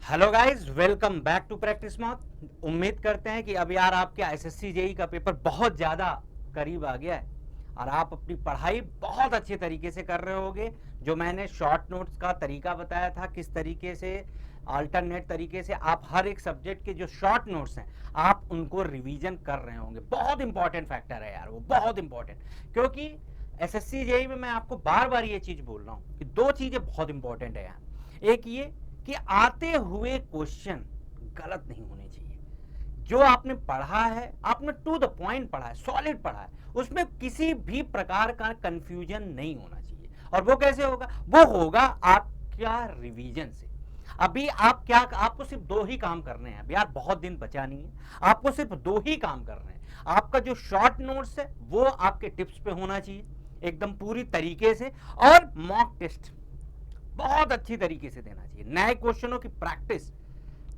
Hello guys, welcome back to practice mock. उम्मीद करते हैं कि अब यार आपके एसएससी जेई का पेपर बहुत ज़्यादा करीब आ गया है और आप अपनी पढ़ाई बहुत अच्छे तरीके से कर रहे होगे। जो मैंने शॉर्ट नोट्स का तरीका बताया था, किस तरीके से अल्टरनेट तरीके से आप हर एक सब्जेक्ट के जो शॉर्ट नोट्स हैं आप उनको रिवीजन कर रहे होंगे। बहुत इंपॉर्टेंट फैक्टर है यार, वो बहुत इंपॉर्टेंट, क्योंकि एसएससी जेई में मैं आपको बार बार ये चीज़ बोल रहा हूँ कि दो चीज़ें बहुत इंपॉर्टेंट है यहाँ। एक ये कि आते हुए क्वेश्चन गलत नहीं होने चाहिए। जो आपने पढ़ा है, आपने टू द पॉइंट पढ़ा है, सॉलिड पढ़ा है, उसमें किसी भी प्रकार का कंफ्यूजन नहीं होना चाहिए। और वो कैसे होगा? वो होगा आपका रिवीजन से। अभी आप क्या, आपको सिर्फ दो ही काम करने हैं। अभी यार बहुत दिन बचा नहीं है, आपको सिर्फ दो ही काम करने हैं। आपका जो शॉर्ट नोट्स है वो आपके टिप्स पे होना चाहिए एकदम पूरी तरीके से, और मॉक टेस्ट बहुत अच्छी तरीके से देना चाहिए। नए क्वेश्चनों की प्रैक्टिस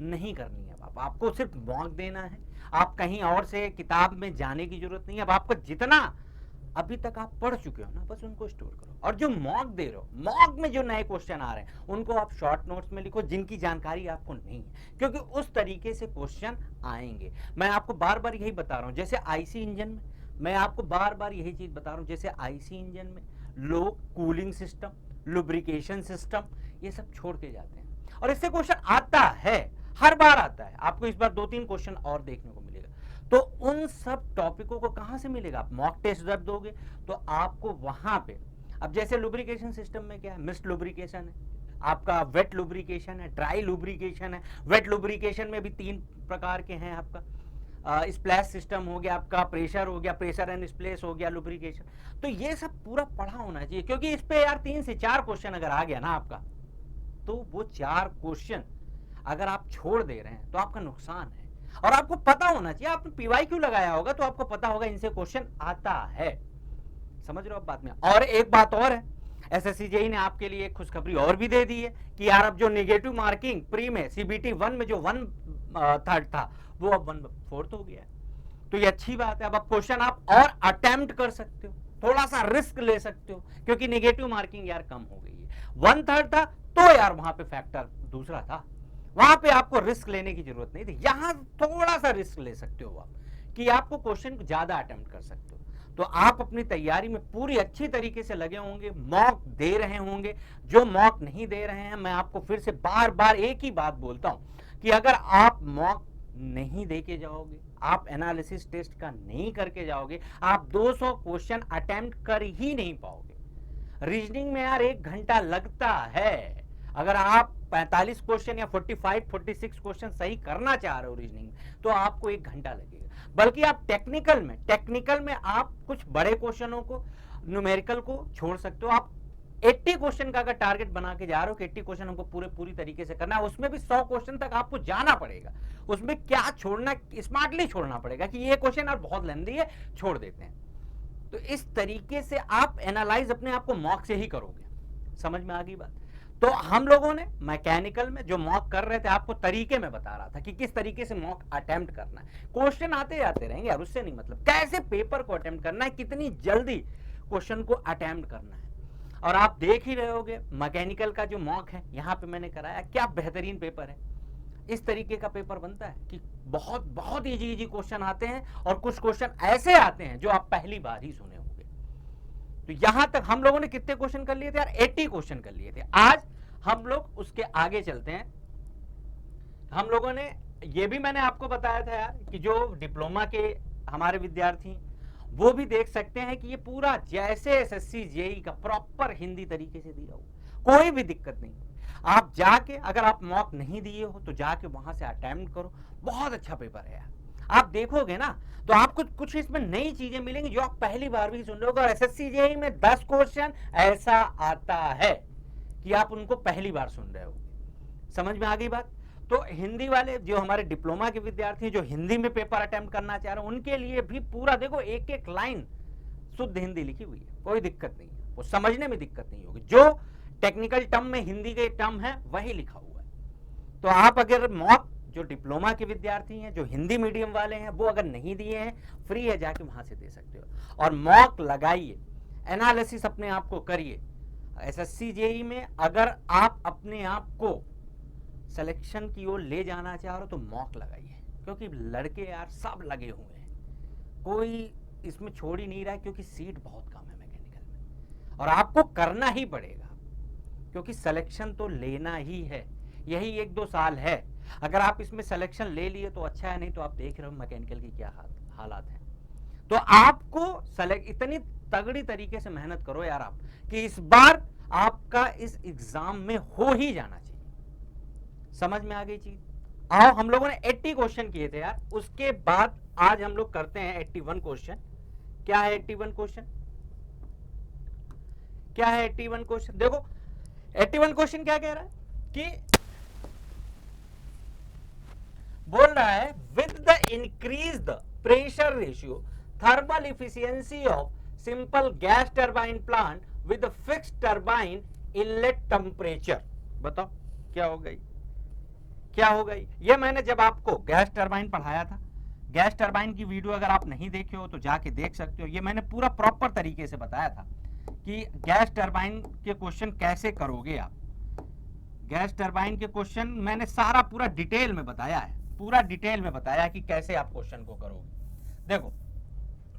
नहीं करनी है। अब आपको सिर्फ मॉक देना है। आप कहीं और से किताब में जाने की जरूरत नहीं है। अब आपको जितना अभी तक आप पढ़ चुके हो ना, बस उनको स्टोर करो। और जो मॉक दे रहे हो, मॉक में जो नए क्वेश्चन आ रहे हैं उनको आप शॉर्ट नोट्स में लिखो, जिनकी जानकारी आपको नहीं है, क्योंकि उस तरीके से क्वेश्चन आएंगे। मैं आपको बार बार यही बता रहा हूं, जैसे आईसी इंजन में मैं आपको बार बार यही चीज बता रहा हूं, जैसे आईसी इंजन में लोग कूलिंग सिस्टम, लुब्रिकेशन सिस्टम, ये सब छोड़ के जाते हैं और इससे क्वेश्चन आता है, हर बार आता है। आपको इस बार दो तीन क्वेश्चन और देखने को मिलेगा। तो उन सब टॉपिकों को कहां से मिलेगा? आप मॉक टेस्ट जब दोगे तो आपको वहां पे, अब जैसे लुब्रिकेशन सिस्टम में क्या है, मिस्ट लुब्रिकेशन है, आपका वेट लुब्रिकेशन है, ड्राई लुब्रिकेशन है। वेट लुब्रिकेशन में भी तीन प्रकार के हैं। आपका स्प्लैश सिस्टम हो गया, आपका प्रेशर हो गया, प्रेशर एंड स्प्लेश हो गया, लुब्रिकेशन। तो ये सब पूरा पढ़ा होना चाहिए, क्योंकि इस पे यार 3 से 4 क्वेश्चन अगर आ गया ना आपका, तो वो 4 क्वेश्चन अगर आप छोड़ दे रहे हैं तो आपका नुकसान है। और आपको पता होना चाहिए, आपने पीवाई क्यों लगाया होगा तो आपको पता होगा इनसे क्वेश्चन आता है। समझ रहे हो आप बात में? और एक बात और है, एसएससी जेई ने आपके लिए एक खुशखबरी और भी दे दी है कि यार अब जो नेगेटिव मार्किंग प्री में सीबीटी 1 में जो 1/3 था, वो अब 1/4 हो गया है। तो ये अच्छी बात है। अब क्वेश्चन आप और अटेम्प्ट कर सकते हो, थोड़ा सा रिस्क ले सकते हो, क्योंकि नेगेटिव मार्किंग यार कम हो गई है। 1/3 था तो यार वहां पे फैक्टर दूसरा था, वहां पे आपको रिस्क लेने की जरूरत नहीं थी। यहां थोड़ा सा रिस्क ले सकते हो आप, कि आपको क्वेश्चन ज्यादा अटेम्प्ट कर सकते हो। तो आप अपनी तैयारी में पूरी अच्छी तरीके से लगे होंगे, मॉक दे रहे होंगे। जो मॉक नहीं दे रहे हैं, मैं आपको फिर से बार बार एक ही बात बोलता हूं कि अगर आप मॉक नहीं दे के जाओगे, आप एनालिसिस टेस्ट का नहीं करके जाओगे, आप 200 क्वेश्चन अटेम्प्ट कर ही नहीं पाओगे। रीजनिंग में यार 1 घंटा लगता है। अगर आप 45 क्वेश्चन या 45-46 क्वेश्चन सही करना चाह रहे हो रीजनिंग में, तो आपको 1 घंटा लगेगा। बल्कि आप टेक्निकल में आप कुछ बड़े क्वेश्चनों को, न्यूमेरिकल को छोड़ सकते हो। आप 80 क्वेश्चन का अगर टारगेट बना के जा रहे हो कि 80 क्वेश्चन हमको पूरी तरीके से करना है, उसमें भी 100 क्वेश्चन तक आपको जाना पड़ेगा। उसमें क्या छोड़ना, स्मार्टली छोड़ना पड़ेगा कि ये क्वेश्चन यार बहुत लेंथी है, छोड़ देते हैं। तो इस तरीके से आप एनालाइज अपने आप को मॉक से ही करोगे। समझ में आ गई बात? तो हम लोगों ने मैकेनिकल में जो मॉक कर रहे थे, आपको तरीके में बता रहा था कि किस तरीके से मॉक अटेम्प्ट करना है। क्वेश्चन आते जाते रहेंगे यार, उससे नहीं मतलब, कैसे पेपर को अटेम्प्ट करना है, कितनी जल्दी क्वेश्चन को अटेम्प्ट करना है। और आप देख ही रहे होगे मैकेनिकल का जो मॉक है यहाँ पे मैंने कराया, क्या बेहतरीन पेपर है। इस तरीके का पेपर बनता है कि बहुत बहुत इजी क्वेश्चन आते हैं, और कुछ क्वेश्चन ऐसे आते हैं जो आप पहली बार ही सुने होंगे। तो यहां तक हम लोगों ने कितने क्वेश्चन कर लिए थे यार? 80 क्वेश्चन कर लिए थे। आज हम लोग उसके आगे चलते हैं। हम लोगों ने ये भी मैंने आपको बताया था यार कि जो डिप्लोमा के हमारे विद्यार्थी, वो भी देख सकते हैं कि ये पूरा जैसे एसएससी जेई का प्रॉपर हिंदी तरीके से दिया हुआ, कोई भी दिक्कत नहीं। आप जाके, अगर आप मॉक नहीं दिए हो तो जाके वहां से अटेम्प्ट करो। बहुत अच्छा पेपर है यार, आप देखोगे ना तो आपको कुछ इसमें नई चीजें मिलेंगी जो आप पहली बार भी सुन रहे हो। और एसएससी जेई में 10 क्वेश्चन ऐसा आता है कि आप उनको पहली बार सुन रहे हो। समझ में आ गई बात? तो हिंदी वाले जो हमारे डिप्लोमा के विद्यार्थी हैं, जो हिंदी में पेपर अटेम्प्ट करना चाह रहे हैं, उनके लिए भी पूरा देखो, एक एक लाइन शुद्ध हिंदी लिखी हुई है, कोई दिक्कत नहीं है, वो समझने में दिक्कत नहीं होगी। जो टेक्निकल टर्म में हिंदी के टर्म है वही लिखा हुआ है। तो आप अगर मॉक, जो डिप्लोमा के विद्यार्थी हैं, जो हिंदी मीडियम वाले हैं, वो अगर नहीं दिए हैं, फ्री है, जाके वहां से दे सकते हो। और मॉक लगाइए, एनालिसिस अपने आप को करिए। एसएससी जेई में अगर आप अपने आप को सिलेक्शन की ओर ले जाना चाह रहे हो तो मॉक लगाइए, क्योंकि लड़के यार सब लगे हुए हैं, कोई इसमें छोड़ ही नहीं रहा है, क्योंकि सीट बहुत कम है मैकेनिकल में और आपको करना ही पड़ेगा, क्योंकि सिलेक्शन तो लेना ही है। यही 1-2 साल है, अगर आप इसमें सिलेक्शन ले लिए तो अच्छा है, नहीं तो आप देख रहे हो मैकेनिकल की क्या हालात है। तो आपको इतनी तगड़ी तरीके से मेहनत करो यार आप, कि इस बार आपका इस एग्जाम में हो ही जाना चाहिए। समझ में आ गई चीज? आओ, हम लोगों ने 80 क्वेश्चन किए थे यार, उसके बाद आज हम लोग करते हैं 81 क्वेश्चन। क्या है 81 क्वेश्चन? क्या है 81 क्वेश्चन? देखो 81 क्वेश्चन क्या कह रहा है कि बोल रहा है with the increase the pressure ratio thermal efficiency of simple gas turbine plant with fixed turbine inlet temperature. बताओ क्या हो गई, क्या हो गई? ये मैंने जब आपको गैस टरबाइन पढ़ाया था, गैस टरबाइन की वीडियो अगर आप नहीं देखे हो तो जाके देख सकते हो। ये मैंने पूरा प्रॉपर तरीके से बताया था कि गैस टरबाइन के क्वेश्चन कैसे करोगे आप। गैस टरबाइन के क्वेश्चन मैंने सारा पूरा डिटेल में बताया है, पूरा डिटेल में बताया कि कैसे आप क्वेश्चन को करोगे। देखो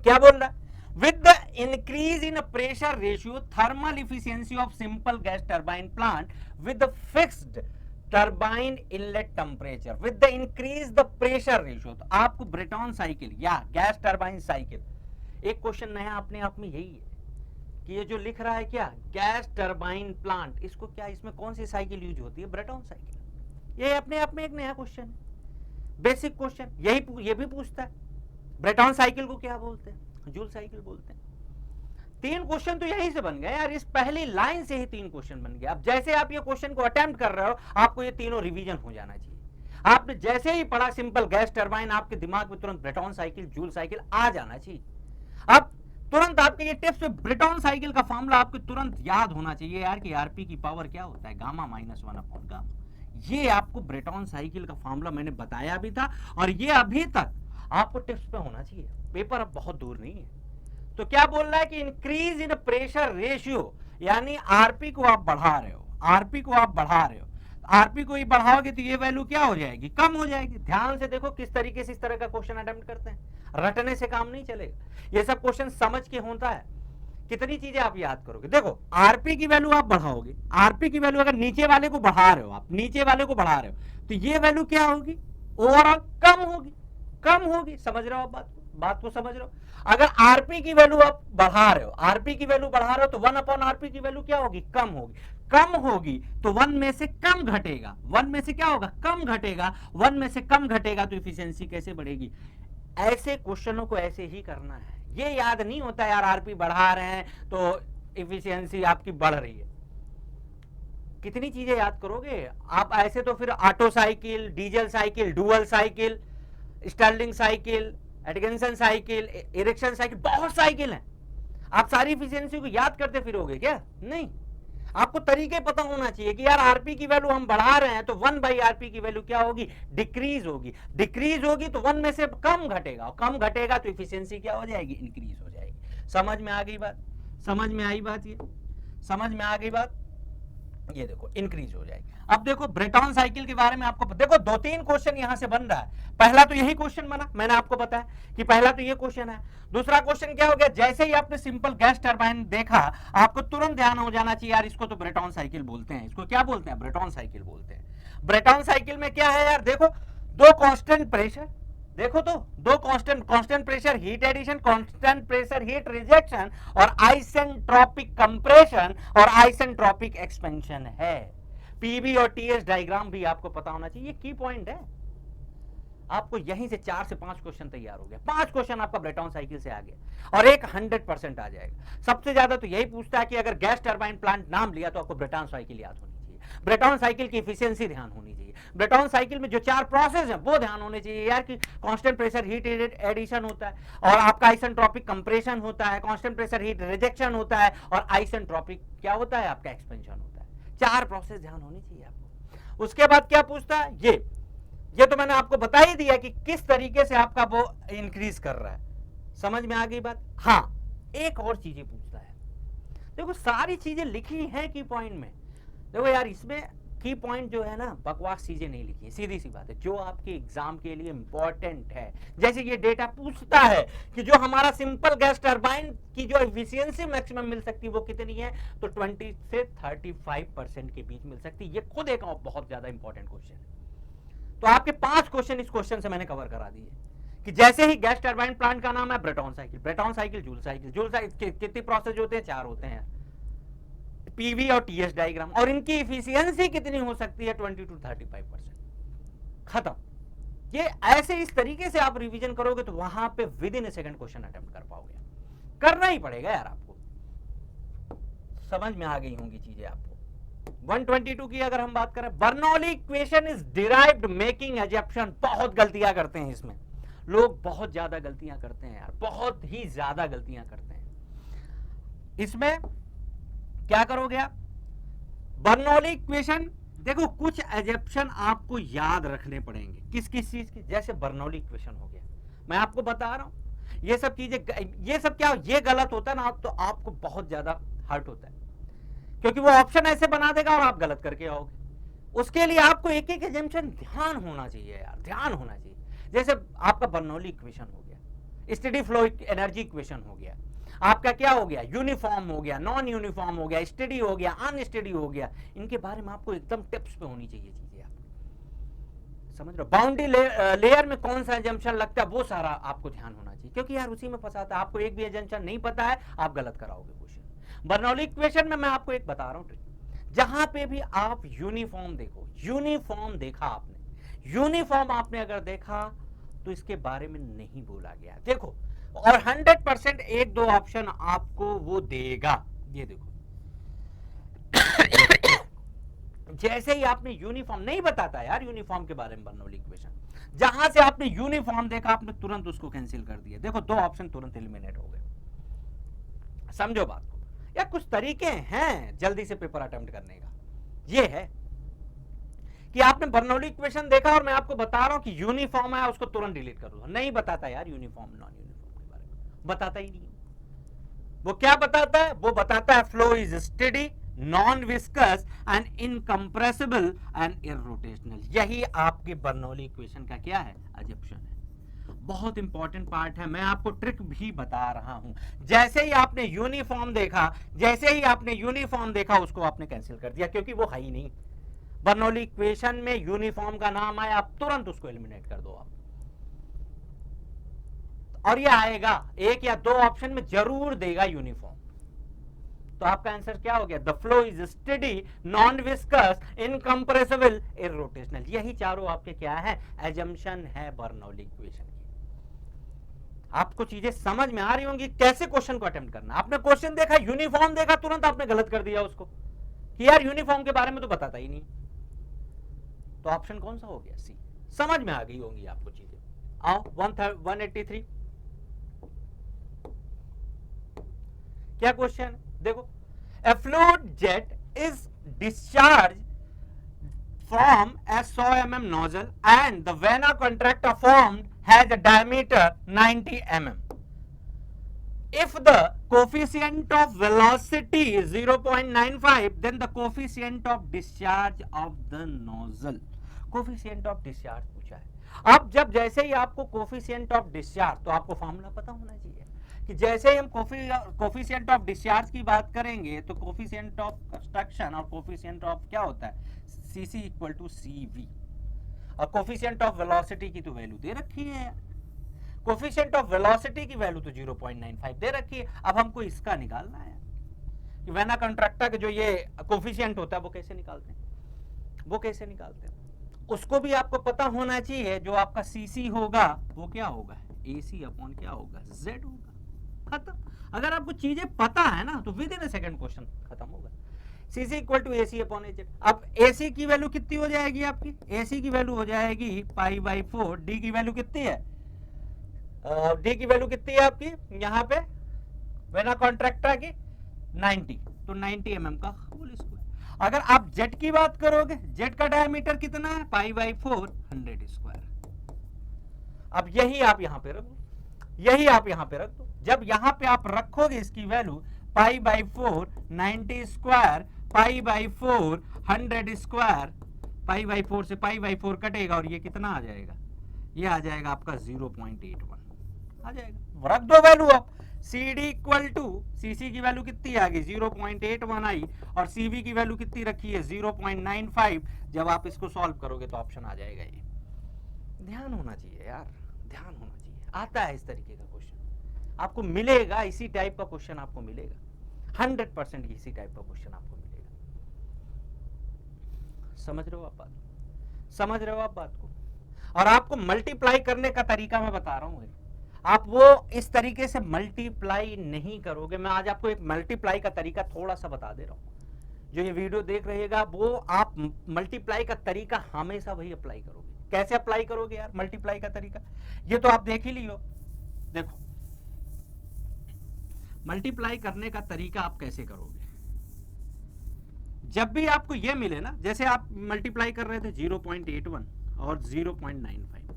क्या बोल रहा है, with the increase in pressure ratio thermal efficiency of simple gas turbine plant with fixed turbine inlet temperature with the increase the pressure ratio. तो आपको ब्रेटॉन साइकिल या गैस टरबाइन साइकिल, एक क्वेश्चन नया अपने आप में यही है कि ये जो लिख रहा है क्या, गैस टरबाइन प्लांट, इसको क्या, इसमें कौन सी साइकिल यूज होती है? Brayton cycle. ये अपने आप में एक नया क्वेश्चन है, बेसिक क्वेश्चन। ये भी पूछता है ब्रेटॉन साइकिल को क्या बोलते हैं, जूल साइकिल बोलते हैं। 3 क्वेश्चन तो यही से बन गए यार, इस पहली लाइन से ही 3 क्वेश्चन बन गए। अब जैसे आप ये क्वेश्चन को अटेम्प्ट कर रहे हो, आपको ये तीनों रिवीजन हो जाना चाहिए। आपने जैसे ही पढ़ा सिंपल गैस टरबाइन, आपके दिमाग में तुरंत ब्रेटॉन साइकिल, जूल साइकिल आ जाना चाहिए। अब तुरंत आपके ये टिप्स पे ब्रेटॉन साइकिल का फॉर्मूला आपको तुरंत याद होना चाहिए यार कि आरपी की पावर क्या होता है, गामा माइनस 1 गामा। ये आपको ब्रेटॉन साइकिल का फॉर्मूला मैंने बताया भी था, और ये अभी तक आपको टिप्स पे होना चाहिए, पेपर अब बहुत दूर नहीं है। तो क्या बोल रहा है कि इंक्रीज इन प्रेशर रेशियो, यानी आरपी को आप बढ़ा रहे हो, आरपी को आप बढ़ा रहे हो, आरपी को ही बढ़ाओगे तो ये वैल्यू क्या हो जाएगी, कम हो जाएगी। ध्यान से देखो किस तरीके से इस तरह का क्वेश्चन अटेम्प्ट करते हैं, रटने से काम नहीं चलेगा, ये सब क्वेश्चन समझ के होता है। कितनी चीजें आप याद करोगे, देखो आरपी की वैल्यू आप बढ़ाओगे, आरपी की वैल्यू अगर नीचे वाले को बढ़ा रहे हो, आप नीचे वाले को बढ़ा रहे हो, तो ये वैल्यू क्या होगी, ओवरऑल कम होगी, कम होगी। समझ रहे हो आप बात को समझ रहे हो? अगर आरपी की वैल्यू आप बढ़ा रहे हो, आरपी की वैल्यू बढ़ा रहे हो, तो 1/आरपी की वैल्यू क्या होगी, कम होगी। कम होगी तो 1 में से कम घटेगा, 1 में से क्या होगा, कम घटेगा, 1 में से कम घटेगा तो इफिशियंसी कैसे बढ़ेगी। ऐसे क्वेश्चनों को ऐसे ही करना है, ये याद नहीं होता यार आरपी बढ़ा रहे हैं तो इफिशियंसी आपकी बढ़ रही है। कितनी चीजें याद करोगे आप ऐसे, तो फिर auto cycle, diesel cycle, dual cycle, Stirling cycle, Atkinson cycle, Ericsson cycle, बहुत साइकिल हैं। आप सारी इफिशियंसी को याद करते फिरोगे क्या? नहीं, आपको तरीके पता होना चाहिए कि यार आरपी की वैल्यू हम बढ़ा रहे हैं तो 1/आरपी की वैल्यू क्या होगी, डिक्रीज होगी, डिक्रीज होगी तो 1 में से कम घटेगा, और कम घटेगा तो इफिशियंसी क्या हो जाएगी, इंक्रीज हो जाएगी। समझ में आ गई बात, समझ में आई बात, ये समझ में आ गई बात, ये देखो इंक्रीज हो जाएगी। अब देखो ब्रेटॉन साइकिल के बारे में आपको देखो 2-3 क्वेश्चन यहां से बन रहा है। पहला तो यही क्वेश्चन बना, मैंने आपको बताया कि पहला तो ये क्वेश्चन है। दूसरा क्वेश्चन क्या हो गया, जैसे ही आपने सिंपल गैस टरबाइन देखा, आपको तुरंत ध्यान हो जाना चाहिए यार इसको तो ब्रेटॉन साइकिल बोलते हैं, इसको क्या बोलते हैं, ब्रेटॉन साइकिल बोलते हैं। ब्रेटॉन साइकिल में क्या है यार, देखो 2 कांस्टेंट प्रेशर, देखो तो 2 constant pressure heat addition, constant pressure heat rejection, और आइसेंट्रोपिक कंप्रेशन और आइसेंट्रोपिक एक्सपेंशन है। पीबी और टीएस डायग्राम भी आपको पता होना चाहिए, ये की पॉइंट है। आपको यहीं से 4 से 5 क्वेश्चन तैयार हो गया, 5 क्वेश्चन आपका ब्रेटॉन साइकिल से आ गया, और एक 100% आ जाएगा। सबसे ज्यादा तो यही पूछता है कि अगर गैस टरबाइन प्लांट नाम लिया तो आपको ब्रेटॉन साइकिल याद होनी चाहिए, ब्रेटॉन साइकिल की इफिशियंसी ध्यान होनी चाहिए, ब्रेटॉन साइकिल में जो 4 प्रोसेस है वो ध्यान होने चाहिए यार कि कांस्टेंट प्रेशर हीट एडिशन होता है, और आपका आइसेंट्रोपिक कंप्रेशन होता है, कांस्टेंट प्रेशर हीट रिजेक्शन होता है, और आइसेंट्रोपिक क्या होता है, आपका एक्सपेंशन होता है। 4 प्रोसेस ध्यान होनी चाहिए आपको। उसके बाद क्या पूछता है, ये तो मैंने आपको बता ही दिया कि किस तरीके से आपका वो इंक्रीज कर रहा है। समझ में आ गई बात? हाँ, एक और चीजें पूछता है, देखो सारी चीजें लिखी हैं की पॉइंट में। देखो यार इसमें की पॉइंट जो है ना, बकवास चीजें नहीं लिखी है, सीधी सी बात है, जो आपके एग्जाम के लिए इंपॉर्टेंट है। जैसे ये डेटा पूछता है कि जो हमारा सिंपल गैस टरबाइन की जो एफिशिएंसी मैक्सिमम मिल सकती है वो कितनी है, तो 20 से 35% के बीच मिल सकती है। ये खुद एक बहुत ज्यादा इंपॉर्टेंट क्वेश्चन है। तो आपके 5 क्वेश्चन इस क्वेश्चन से मैंने कवर करा दिए कि जैसे ही गैस टरबाइन प्लांट का नाम है Brayton cycle, Brayton cycle, joule cycle, joule cycle कितनी प्रोसेस होते हैं, 4 होते हैं, पीवी और टीएस डायग्राम, और इनकी इफिशियंसी कितनी हो सकती है, 20 to 35%। खत्म। ये ऐसे इस तरीके से आप रिवीजन करोगे तो वहां पे with in a second question attempt कर पाओगे। करना ही पड़ेगा यार आपको, समझ में आ गई होंगी चीजें आपको। 122 की अगर हम बात करें, Bernoulli equation is derived making assumption. बहुत गलतियां करते हैं इसमें लोग, बहुत ज्यादा गलतियां करते हैं यार, बहुत ही ज्यादा गलतियां करते हैं इसमें। क्या करोगे आप, बर्नौली इक्वेशन, देखो कुछ एजम्पशन आपको याद रखने पड़ेंगे, किस किस चीज की। जैसे बर्नौली इक्वेशन हो गया, मैं आपको बता रहा हूं, ये सब चीजें, ये सब क्या, ये गलत होता है ना तो आपको बहुत ज्यादा हर्ट होता है, क्योंकि वो ऑप्शन ऐसे बना देगा और आप गलत करके आओगे। उसके लिए आपको एक एक एजम्पशन ध्यान होना चाहिए यार, ध्यान होना चाहिए। जैसे आपका बर्नौली इक्वेशन हो गया, स्टेडी फ्लो एनर्जी इक्वेशन हो गया, आपका क्या हो गया, यूनिफॉर्म हो गया, नॉन यूनिफॉर्म हो गया, स्टेडी हो गया, अनस्टेडी हो गया। इनके बारे में आपको एकदम टिप्स पे होनी चाहिए चीजें, आप समझ रहे हो। बाउंड्री लेयर में कौन सा एजम्पशन लगता है वो सारा आपको ध्यान होना चाहिए, क्योंकि यार उसी में फंसाता है। आपको एक भी एजम्पशन नहीं पता है, आप गलत कराओगे क्वेश्चन। बर्नौली इक्वेशन में मैं आपको एक बता रहा हूं ट्रिक, जहां पे भी आप यूनिफॉर्म देखो, यूनिफॉर्म देखा आपने, यूनिफॉर्म आपने अगर देखा तो इसके बारे में नहीं बोला गया, देखो। और 100% एक दो ऑप्शन आपको वो देगा, ये देखो। जैसे ही आपने यूनिफॉर्म, नहीं बताता यार यूनिफॉर्म के बारे में बर्नौली इक्वेशन, जहां से आपने यूनिफॉर्म देखा आपने तुरंत उसको कैंसिल कर दिया। देखो 2 ऑप्शन तुरंत एलिमिनेट हो गए। समझो बात को, या कुछ तरीके हैं जल्दी से पेपर अटेम्प्ट करने का। ये है कि आपने बर्नौली इक्वेशन देखा और मैं आपको बता रहा हूं कि यूनिफॉर्म है, उसको तुरंत डिलीट कर दो। नहीं बताता यार यूनिफॉर्म नॉन यूनिफॉर्म के बारे में, बताता ही नहीं। वो क्या बताता है, वो बताता है flow is steady, non viscous and incompressible and irrotational. यही आपके बर्नौली इक्वेशन का क्या है, एजम्पशन है। बहुत इंपॉर्टेंट पार्ट है, मैं आपको ट्रिक भी बता रहा हूं। जैसे ही आपने यूनिफॉर्म देखा, जैसे ही आपने यूनिफॉर्म देखा उसको आपने कैंसिल कर दिया, क्योंकि वो है ही नहीं। बर्नौली इक्वेशन में यूनिफॉर्म का नाम आया, आप तुरंत उसको एलिमिनेट कर दो आप। और ये आएगा 1 या 2 ऑप्शन में जरूर देगा यूनिफॉर्म। तो आपका आंसर क्या हो गया, the flow is steady, non viscous, incompressible, irrotational. यही चारों आपके क्या है, एजम्पशन है बर्नौली इक्वेशन की। आपको चीजें समझ में आ रही होंगी कैसे क्वेश्चन को अटेम्प्ट करना। आपने क्वेश्चन देखा, यूनिफॉर्म देखा, तुरंत आपने गलत कर दिया उसको कि यार यूनिफॉर्म के बारे में तो बताता ही नहीं। तो ऑप्शन कौन सा हो गया, सी। समझ में आ गई होंगी आपको चीजें। आओ 183 क्या क्वेश्चन, देखो। ए fluid jet is discharge from a 100 mm nozzle and the vena contracta formed has a diameter 90 mm. If the coefficient of velocity is 0.95, then the coefficient of discharge of the nozzle. Coefficient of discharge पूछा है। अब जब जैसे ही आपको coefficient of discharge, तो आपको formula पता होना चाहिए कि जैसे ही हम coefficient of discharge की बात करेंगे तो coefficient of construction और coefficient of क्या होता है, cc इक्वल टू cv, और coefficient of velocity की तो वैल्यू दे रखी है यार। कोफिशिएंट ऑफ वेलोसिटी की वैल्यू तो 0.95 दे रखी है। अब हमको इसका निकालना है कि वेना कंट्रैक्टा के जो ये कोफिशिएंट होता है वो कैसे निकालते हैं, वो कैसे निकालते हैं उसको भी आपको पता होना चाहिए। जो आपका सीसी होगा वो क्या होगा, एसी अपॉन क्या होगा, जेड होगा। खत्म। अगर आपको चीजें पता है ना तो within a second question खत्म होगा। CC equal to AC upon AZ. अब एसी की वैल्यू कितनी हो जाएगी आपकी, एसी की वैल्यू हो जाएगी π/4। डी की वैल्यू कितनी है, डी की वैल्यू कितनी है आपकी यहाँ पे वेना कॉन्ट्रैक्टा की 90, तो 90 mm का होल स्क्वायर। अगर आप जेट की बात करोगे, जेट का डायमीटर कितना है π/4 100 स्क्वायर। अब यही आप यहाँ पे रख दो, यही आप यहाँ पे रख दो। जब यहाँ पे आप रखोगे इसकी value π/4 90 square pi by 4 100 square, pi by 4 से पाई बाई 4 कटेगा और ये कितना आ जाएगा, ये आ जाएगा आपका 0.81 आ जाएगा। रख दो वैल्यू आप, सी डी इक्वल टू सी सी की वैल्यू कितनी आ गई 0.81 आई और सी बी की वैल्यू कितनी रखी है 0.95। जब आप इसको सॉल्व करोगे तो ऑप्शन आ जाएगा ये। ध्यान होना चाहिए यार, ध्यान होना चाहिए। आता है इस तरीके का क्वेश्चन आपको मिलेगा, इसी टाइप का क्वेश्चन आपको मिलेगा 100% इसी टाइप का क्वेश्चन आपको मिलेगा। समझ रहे हो आप बात, समझ रहे हो आप बात को। और आपको मल्टीप्लाई करने का तरीका मैं बता रहा हूं, आप वो इस तरीके से मल्टीप्लाई नहीं करोगे। मैं आज आपको एक मल्टीप्लाई का तरीका थोड़ा सा बता दे रहा हूं। जो ये वीडियो देख रहिएगा वो आप मल्टीप्लाई का तरीका हमेशा वही अप्लाई करोगे। कैसे अप्लाई करोगे यार मल्टीप्लाई का तरीका, ये तो आप देख ही लियो। देखो मल्टीप्लाई करने का तरीका आप कैसे करोगे, जब भी आपको ये मिले ना, जैसे आप मल्टीप्लाई कर रहे थे 0.81 और 0.95,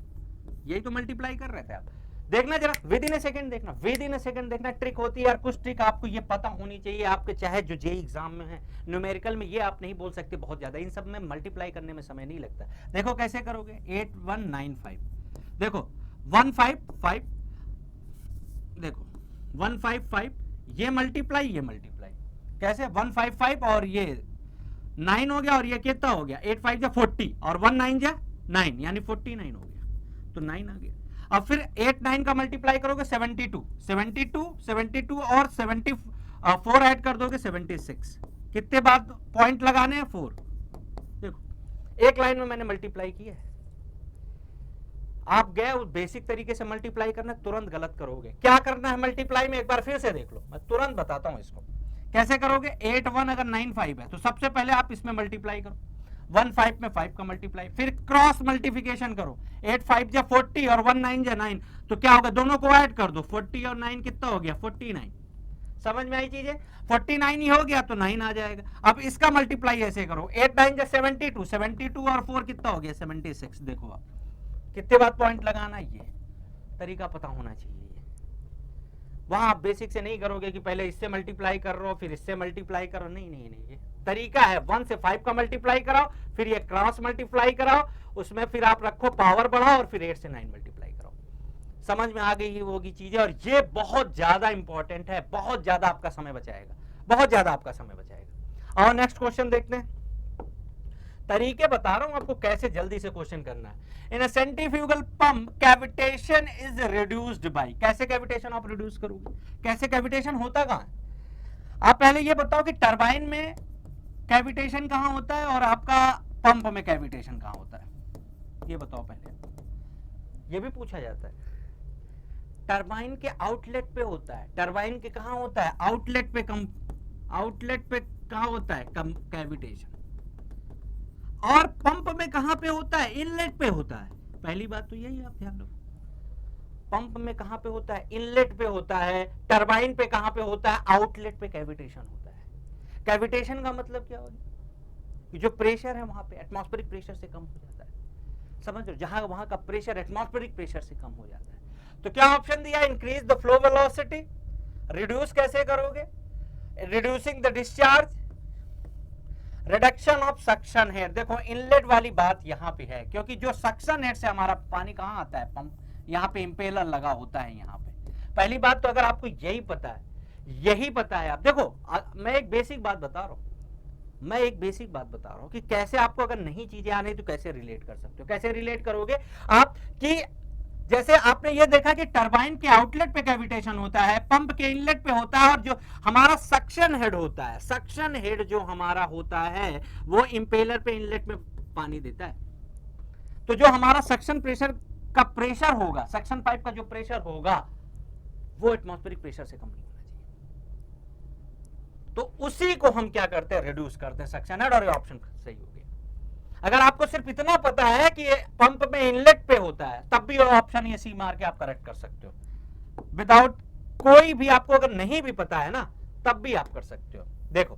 यही तो मल्टीप्लाई कर रहे थे आप। देखना जरा विद इन ए सेकंड देखना, विद इन ए सेकंड देखना। ट्रिक होती है यार, कुछ ट्रिक आपको ये पता होनी चाहिए आपके, चाहे जो जेई एग्जाम में है, न्यूमेरिकल में ये आप नहीं बोल सकते बहुत ज्यादा, इन सब में मल्टीप्लाई करने में समय नहीं लगता। देखो कैसे करोगे 8195, देखो 155, देखो 155, ये मल्टीप्लाई कैसे 155 और ये 9 हो गया और ये कितना हो गया 8 5 जा 40 और 1 9 जा 9 यानी 49 हो गया, तो 9 आ गया। अब फिर 8 9 का मल्टीप्लाई करोगे 72 और 74 ऐड कर दोगे 76। कितने बाद पॉइंट लगाने हैं 4। देखो एक लाइन में मैंने मल्टीप्लाई किया है। आप गए उस बेसिक तरीके से मल्टीप्लाई करना, तुरंत गलत करोगे। क्या करना है मल्टीप्लाई में, एक बार फिर से देख लो, मैं तुरंत बताता हूं इसको कैसे करोगे। 8 1 अगर 9 5 है तो सबसे पहले आप इसमें मल्टीप्लाई करो, 1 5 में 5 का मल्टीप्लाई, फिर क्रॉस मल्टीप्लिकेशन करो, 8 5 जा 40 और 1 9 जा 9, तो क्या होगा दोनों को ऐड कर दो, 40 और 9 कितना हो गया 49। समझ में आई चीजें, 49 ही हो गया तो 9 आ जाएगा। अब इसका मल्टीप्लाई ऐसे करो, 8 9 जा 72, 72 और 4 कितना हो गया 76। देखो आप कितने बार पॉइंट लगाना, ये तरीका पता होना चाहिए। वहां आप बेसिक से नहीं करोगे कि पहले इससे मल्टीप्लाई कर रहे हो फिर इससे मल्टीप्लाई करो, नहीं नहीं नहीं, ये तरीका है 1 से 5 का मल्टीप्लाई कराओ, फिर ये क्रॉस मल्टीप्लाई कराओ, उसमें फिर आप रखो पावर बढ़ाओ और फिर 8 से 9 मल्टीप्लाई कराओ। समझ में आ गई होगी चीजें, और ये बहुत ज्यादा इंपॉर्टेंट है, बहुत ज्यादा आपका समय बचाएगा, बहुत ज्यादा आपका समय बचाएगा। और नेक्स्ट क्वेश्चन देखते हैं, तरीके बता रहा हूं आपको कैसे जल्दी से क्वेश्चन करना है। In a centrifugal pump cavitation is reduced by, कैसे कैविटेशन आप रिड्यूस करोगे, कैसे कैविटेशन होता कहां है। आप पहले ये बताओ कि टरबाइन में कैविटेशन कहां होता है और आपका पंप में कैविटेशन कहां होता है, ये बताओ पहले। ये भी पूछा जाता है, टरबाइन के आउटलेट पे होता है, टरबाइन के कहां होता है आउटलेट पे, कम आउटलेट पे कहां होता है कम कैविटेशन, और पंप में कहां पे होता है इनलेट पे होता है। पहली बात तो यही आप ध्यान रखो, पंप में कहां पे होता है इनलेट पे होता है, टरबाइन पे कहां पे होता है आउटलेट पे कैविटेशन होता है। कैविटेशन का मतलब क्या होगा, जो प्रेशर है वहां पे एटमॉस्फेरिक प्रेशर से कम हो जाता है। समझ लो, जहां वहां का प्रेशर एटमॉस्फेरिक प्रेशर से कम हो जाता है। तो क्या ऑप्शन दिया, increase the flow velocity. Reduce कैसे करोगे, reducing the discharge, reduction of suction head. देखो इनलेट वाली बात यहां पे है, क्योंकि जो सक्शन हेड से हमारा पानी कहां आता है पंप, यहां पे इंपेलर लगा होता है यहां पे। पहली बात तो अगर आपको यही पता है, यही पता है, आप देखो मैं एक बेसिक बात बता रहा हूं, मैं एक बेसिक बात बता रहा हूं कि कैसे आपको अगर नहीं चीजें आ रही तो कैसे रिलेट कर सकते हो। कैसे रिलेट करोगे आप कि जैसे आपने ये देखा कि टरबाइन के आउटलेट पे कैविटेशन होता है, पंप के इनलेट पे होता है, और जो हमारा सक्शन हेड होता है, सक्शन हेड जो हमारा होता है वो इंपेलर पे इनलेट में पानी देता है। तो जो हमारा सक्शन प्रेशर का प्रेशर होगा, सक्शन पाइप का जो प्रेशर होगा वो एटमॉस्फेरिक प्रेशर से कम नहीं होना चाहिए। तो उसी को हम क्या करते हैं, रिड्यूस करते हैं सक्शन हेड, और ये ऑप्शन सही हो गया। अगर आपको सिर्फ इतना पता है कि पंप में इनलेट पे होता है, तब भी ऑप्शन ये सी मार के आप करेक्ट कर सकते हो। विदाउट कोई भी आपको अगर नहीं भी पता है ना, तब भी आप कर सकते हो। देखो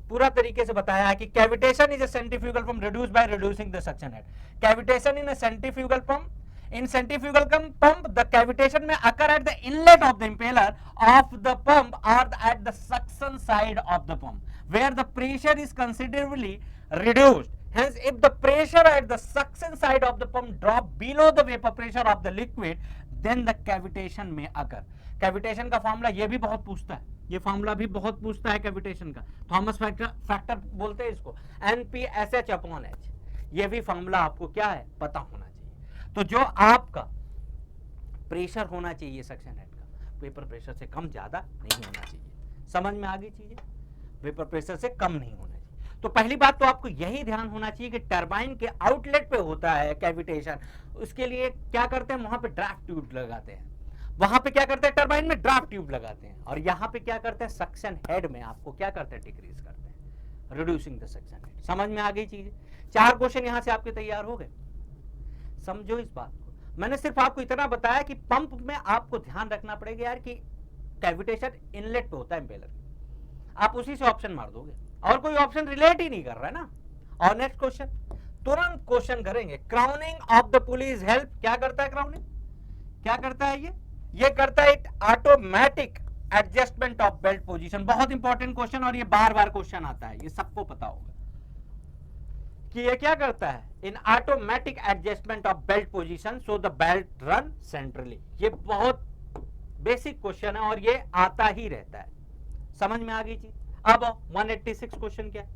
पूरा तरीके से बताया है कि cavitation is a centrifugal pump reduced by reducing the suction head. Cavitation in a centrifugal pump, in centrifugal pump the cavitation may occur at the inlet of the impeller of the pump or at the suction side of the pump। where the pressure is considerably reduced. Hence, if the pressure at the suction side of the pump drop below the vapor pressure of the liquid, then the cavitation may occur. Cavitation का formula ये भी बहुत पूछता है, ये formula भी बहुत पूछता है कैविटेशन का, थॉमस फैक्टर बोलते हैं इसको, NP/H/H। ये भी फॉर्मूला आपको क्या है पता होना चाहिए। तो जो आपका प्रेशर होना चाहिए सक्शन हेड का, वेपर प्रेशर से कम ज्यादा नहीं होना चाहिए। समझ में आ गई चीजें? वेपर प्रेशर से कम नहीं होना चाहिए। तो पहली बात तो आपको यही ध्यान होना चाहिए कि टरबाइन के आउटलेट पे होता है कैविटेशन, उसके लिए क्या करते हैं, वहां पे ड्राफ्ट ट्यूब लगाते हैं, वहां पे क्या करते हैं, टरबाइन में ड्राफ्ट ट्यूब लगाते हैं, और यहाँ पे क्या करते हैं, सक्शन हेड में आपको क्या करते हैं, डिक्रीज करते हैं, रिड्यूसिंग द सक्शन हेड। समझ में आ गई चीजें? 4 क्वेश्चन यहां से आपके तैयार हो गए। समझो इस बात को। मैंने सिर्फ आपको इतना बताया कि पंप में आपको ध्यान रखना पड़ेगा यार कि कैविटेशन इनलेट पे होता है इम्पेलर, आप उसी से ऑप्शन मार दोगे, और कोई ऑप्शन रिलेट ही नहीं कर रहा है ना। और नेक्स्ट क्वेश्चन, तुरंत क्वेश्चन करेंगे, crowning of the pulleys help, क्या करता है क्राउनिंग, क्या करता है ये करता है automatic adjustment of belt position. बहुत इंपॉर्टेंट क्वेश्चन, और ये बार बार क्वेश्चन आता है, ये सबको पता होगा कि ये क्या करता है, इन automatic adjustment of belt position so the belt run centrally. ये बहुत बेसिक क्वेश्चन है और ये आता ही रहता है। समझ में आ गई चीज? अब 186 क्वेश्चन क्या है,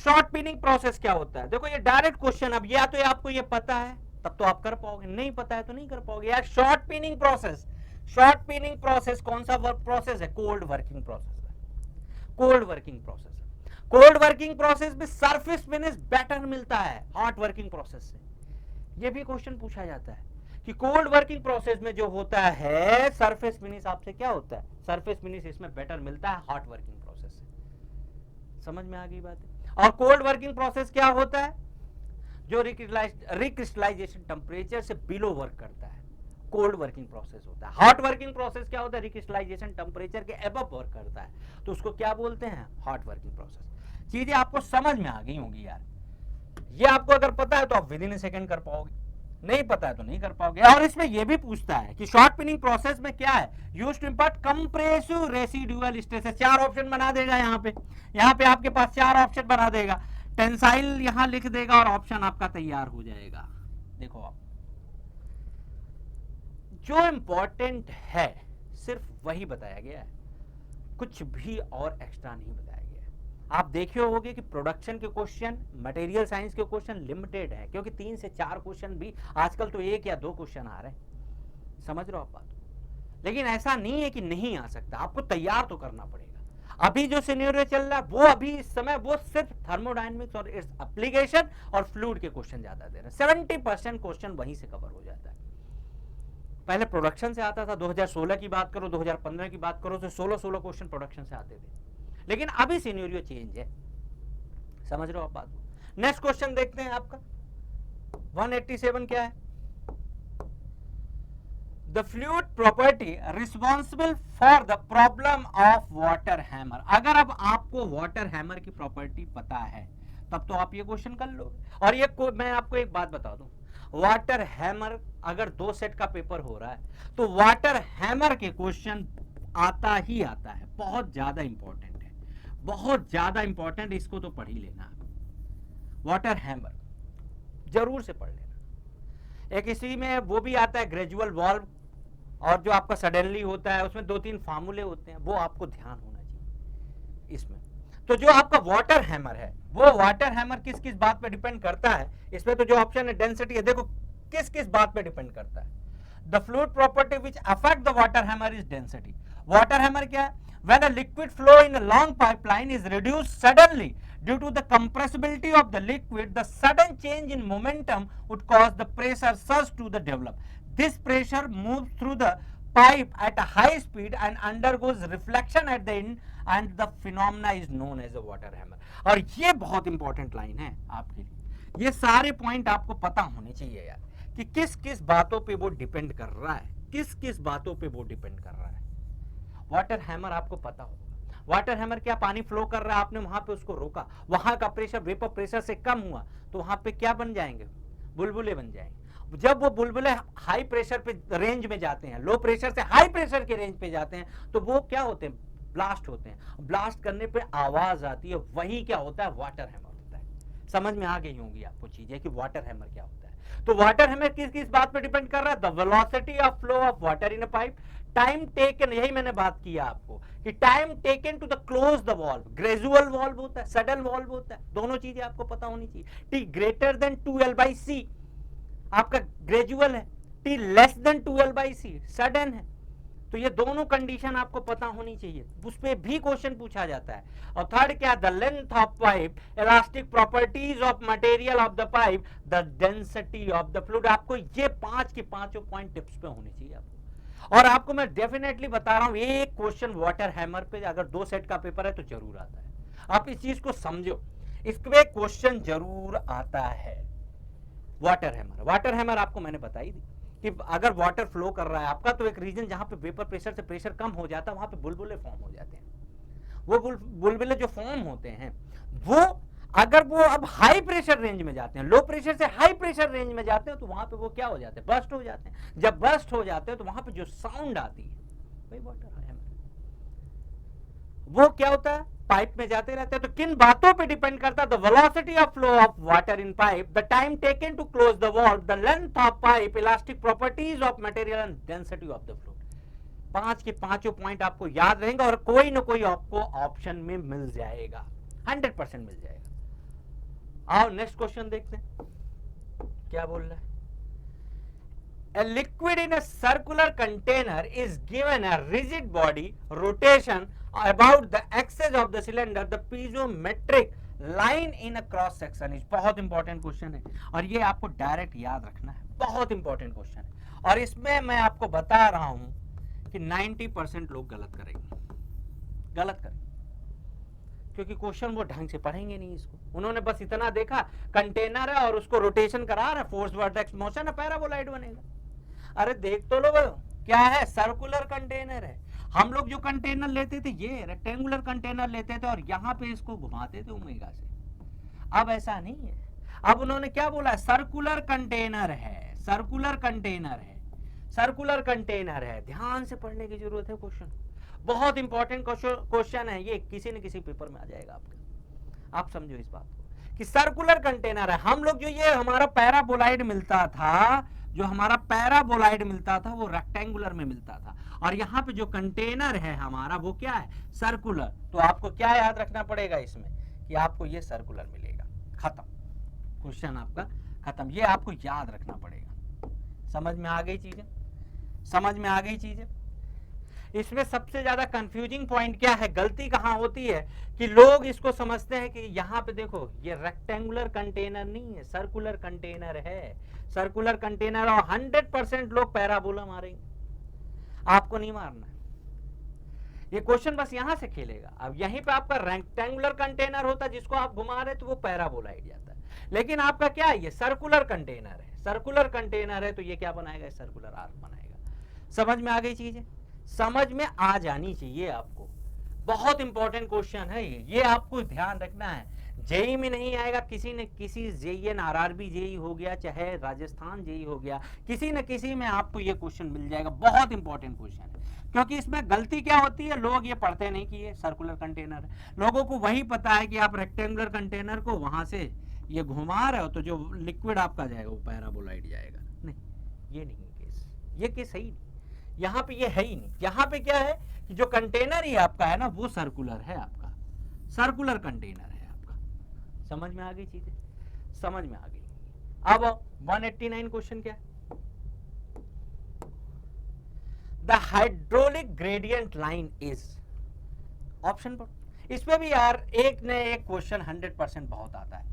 शॉर्ट पिनिंग प्रोसेस क्या होता है। देखो ये डायरेक्ट क्वेश्चन, अब या तो आपको ये पता है तब तो आप कर पाओगे, नहीं पता है तो नहीं कर पाओगे यार। Short pinning process, short pinning process कौन सा वर्क प्रोसेस है, कोल्ड वर्किंग प्रोसेस है, कोल्ड वर्किंग प्रोसेस है। कोल्ड वर्किंग प्रोसेस में सरफेस फिनिश बेटर मिलता है हॉट वर्किंग प्रोसेस से। ये भी क्वेश्चन पूछा जाता है कि कोल्ड वर्किंग प्रोसेस में जो होता है सरफेस फिनिश आपसे क्या होता है, सरफेस फिनिश इसमें बेटर मिलता है हॉट वर्किंग प्रोसेस से। समझ में आ गई बात है? और कोल्ड वर्किंग प्रोसेस क्या होता है, जो रिक्रिस्टलाइजेशन टेम्परेचर से बिलो वर्क करता है, कोल्ड वर्किंग प्रोसेस होता है। हॉट वर्किंग प्रोसेस क्या होता है, रिक्रिस्टलाइजेशन टेम्परेचर के अबव वर्क करता है, तो उसको क्या बोलते हैं, हॉट वर्किंग प्रोसेस। चीजें आपको समझ में आ गई होंगी यार। ये आपको अगर पता है तो आप विद इन ए सेकेंड कर पाओगे, नहीं पता है तो नहीं कर पाओगे। और इसमें यह भी पूछता है कि शॉर्ट पिनिंग प्रोसेस में क्या है, used to import compressive residual stress. 4 option बना देगा यहाँ पे आपके पास 4 ऑप्शन बना देगा, टेंसाइल यहां लिख देगा और ऑप्शन आपका तैयार हो जाएगा। देखो आप, जो इंपॉर्टेंट है सिर्फ वही बताया गया है, कुछ भी और एक्स्ट्रा नहीं बताया गया है। आप देखे होंगे कि प्रोडक्शन के क्वेश्चन, मटेरियल साइंस के क्वेश्चन लिमिटेड है, क्योंकि 3 से 4 क्वेश्चन भी, आजकल तो 1 या 2 क्वेश्चन आ रहे हैं। समझ रहे हो आप बात? लेकिन ऐसा नहीं है कि नहीं आ सकता, आपको तैयार तो करना पड़ेगा। अभी जो सिनेरियो चल रहा है वो अभी इस समय वो सिर्फ थर्मोडायनेमिक्स और इट्स एप्लीकेशन और फ्लूइड के क्वेश्चन ज्यादा दे रहे हैं। 70% क्वेश्चन वहीं से कवर हो जाता है। पहले प्रोडक्शन से आता था, 2016 की बात करो, 2015 की बात करो तो 16 क्वेश्चन प्रोडक्शन से आते थे, लेकिन अभी सिनेरियो चेंज है। समझ रहे हो आप बात? नेक्स्ट क्वेश्चन देखते हैं आपका 187 क्या है, The fluid property responsible for the problem of water hammer। अगर अब आपको वाटर हैमर की प्रॉपर्टी पता है तब तो आप ये क्वेश्चन कर लो। और ये मैं आपको एक बात बता दूं, वाटर हैमर अगर 2 सेट का पेपर हो रहा है तो वाटर हैमर के क्वेश्चन आता ही आता है, बहुत ज्यादा इंपॉर्टेंट है, बहुत ज्यादा इंपॉर्टेंट, इसको तो पढ़ ही लेना। वाटर हैमर जरूर से पढ़ लेना। एक इसी में वो भी आता है ग्रेजुअल वॉल्व, और जो आपका सडनली होता है उसमें 2-3 फार्मूले होते हैं, वो आपको ध्यान होना चाहिए इसमें। तो जो आपका वाटर हैमर है, वो वाटर हैमर किस किस बात पे डिपेंड करता है, इसमें तो जो ऑप्शन है डेंसिटी है, देखो किस किस बात पे डिपेंड करता है। The fluid property which affect the water hammer is density. Water hammer क्या है, when a liquid flow in a long pipeline is reduced suddenly due to the compressibility of the liquid, the sudden change in momentum would cause the pressure surge to the develop. This pressure moves through the pipe at a high speed and undergoes reflection at the end, and the phenomena is known as a water hammer। और ये बहुत important line है आपके लिए, ये सारे point आपको पता होने चाहिए यार कि किस किस बातों पे वो डिपेंड कर रहा है, किस किस बातों पे वो डिपेंड कर रहा है। वाटर हैमर आपको पता होगा, वाटर हैमर क्या, पानी फ्लो कर रहा है, आपने वहां पे उसको रोका, वहां का प्रेशर वेपर प्रेशर से कम हुआ तो वहां पे क्या बन जाएंगे, बुलबुले बन जाएंगे। जब वो बुलबुले हाई प्रेशर पे रेंज में जाते हैं, लो प्रेशर से हाई प्रेशर के रेंज पे जाते हैं, तो वो क्या होते हैं, ब्लास्ट होते हैं, ब्लास्ट करने पे आवाज आती है, वही क्या होता है, वाटर हैमर होता है। समझ में आ गई होंगी आपको चीजें कि वाटर हैमर क्या होता है। तो वाटर हैमर किस किस बात पे डिपेंड कर रहा है, the velocity of flow of water in a pipe, time taken, यही मैंने बात किया आपको कि time taken to the close the valve, gradual valve होता है, सडन वॉल्व होता है, दोनों चीजें आपको पता होनी चाहिए। टी ग्रेटर देन 2L/C आपका ग्रेजुअल है, T less than 2L/C sudden है। तो ये दोनों कंडीशन आपको पता होनी चाहिए, उस पर भी क्वेश्चन पूछा जाता है। और थर्ड क्या, the length of pipe, elastic properties of material of the pipe, the density of the fluid. आपको ये 5 के 5 पॉइंट टिप्स पे होने चाहिए आपको। और आपको मैं डेफिनेटली बता रहा हूं, एक क्वेश्चन वाटर हैमर पे अगर 2 सेट का पेपर है तो जरूर आता है। आप इस चीज को समझो, इस पे क्वेश्चन जरूर आता है। वाटर हैमर, वाटर हैमर आपको मैंने बताई दी कि अगर वाटर फ्लो कर रहा है आपका, तो एक रीजन जहां पे वेपर प्रेशर से प्रेशर कम हो जाता है, वहां पे बुलबुले फॉर्म हो जाते हैं। वो बुलबुले जो फॉर्म होते हैं, वो अगर वो अब हाई प्रेशर रेंज में जाते हैं, लो प्रेशर से हाई प्रेशर रेंज में जाते हैं, तो वहां पे वो क्या हो जाते हैं, बर्स्ट हो जाते हैं। जब बर्स्ट हो जाते हैं तो वहां पे जो साउंड आती है वही वाटर हैमर, वो क्या होता है, पाइप में जाते रहते हैं। तो किन बातों पे डिपेंड करता है, the velocity of flow of water in pipe, the time taken to close the valve, the length of pipe, elastic properties of material and density of the fluid. 5 के 5 पॉइंट आपको याद रहेंगे और कोई ना कोई आपको ऑप्शन में मिल जाएगा, 100% मिल जाएगा। आओ नेक्स्ट क्वेश्चन देखते हैं क्या बोल रहा है। A liquid in a circular container is given a rigid body rotation about the axis of the cylinder. The piezometric line in a cross section is, बहुत इंपॉर्टेंट क्वेश्चन है और ये आपको डायरेक्ट याद रखना है, बहुत इंपॉर्टेंट क्वेश्चन है। और इसमें मैं आपको बता रहा हूं कि 90% लोग गलत करेंगे, गलत करेंगे, क्योंकि क्वेश्चन वो ढंग से पढ़ेंगे नहीं इसको। उन्होंने बस इतना देखा कंटेनर है और उसको रोटेशन करा रहा है, फोर्स वर्टेक्स मोशन है, पैराबोलाइड बनेगा। अरे देख तो लो क्या है, सर्कुलर कंटेनर है। हम लोग जो कंटेनर लेते थे ये रेक्टेंगुलर कंटेनर लेते थे और यहाँ पे इसको घुमाते थे ओमेगा से। अब ऐसा नहीं है, अब उन्होंने क्या बोला है, सर्कुलर कंटेनर है, सर्कुलर कंटेनर है, सर्कुलर कंटेनर है। ध्यान से पढ़ने की जरूरत है, क्वेश्चन बहुत इंपॉर्टेंट क्वेश्चन है ये, किसी न किसी पेपर में आ जाएगा आपका। आप समझो इस बात को कि सर्कुलर कंटेनर है। हम लोग जो ये हमारा पैराबोलाइड मिलता था, जो हमारा पैराबोलाइड मिलता था वो रेक्टेंगुलर में मिलता था, और यहाँ पे जो कंटेनर है हमारा वो क्या है, सर्कुलर। तो आपको क्या याद रखना पड़ेगा इसमें कि आपको ये सर्कुलर मिलेगा, खत्म, क्वेश्चन आपका खत्म, ये आपको याद रखना पड़ेगा। समझ में आ गई चीजें, समझ में आ गई चीजें। इसमें सबसे ज्यादा कंफ्यूजिंग पॉइंट क्या है, गलती कहां होती है कि लोग इसको समझते हैं कि यहाँ पे देखो ये रेक्टेंगुलर कंटेनर नहीं है, सर्कुलर कंटेनर है, सर्कुलर कंटेनर, और 100% लोग पैराबोला मारेंगे, आपको नहीं मारना है। ये क्वेश्चन बस यहां से खेलेगा। अब यहीं पे आपका रेक्टेंगुलर कंटेनर होता है जिसको आप घुमा रहे तो वो पैराबोलाइड जाता है, लेकिन आपका क्या है, ये सर्कुलर कंटेनर है, सर्कुलर कंटेनर है तो ये क्या बनाएगा, सर्कुलर आर्क बनाएगा। समझ में आ गई चीजें, समझ में आ जानी चाहिए आपको, बहुत इंपॉर्टेंट क्वेश्चन है ये आपको ध्यान रखना है। जेई में नहीं आएगा, किसी न किसी जेईएन आरआरबी जेई हो गया, चाहे राजस्थान जेई हो गया, किसी न किसी में आपको ये क्वेश्चन मिल जाएगा, बहुत इंपॉर्टेंट क्वेश्चन है। क्योंकि इसमें गलती क्या होती है, लोग ये पढ़ते नहीं कि ये सर्कुलर कंटेनर है, लोगों को वही पता है कि आप रेक्टेंगुलर कंटेनर को वहां से ये घुमा रहे हो तो जो लिक्विड आपका जाएगा वो पैराबोलाइड जाएगा। नहीं, ये नहीं केस, ये केस सही नहीं, यहाँ पे ये है ही नहीं। यहाँ पे क्या है कि जो कंटेनर ही आपका है ना वो सर्कुलर है, आपका सर्कुलर कंटेनर है आपका। समझ में आ गई चीजें, समझ में आ गई। अब 189 क्वेश्चन क्या है, the hydraulic gradient line is, option पर। इसमें भी यार एक न एक क्वेश्चन 100% बहुत आता है,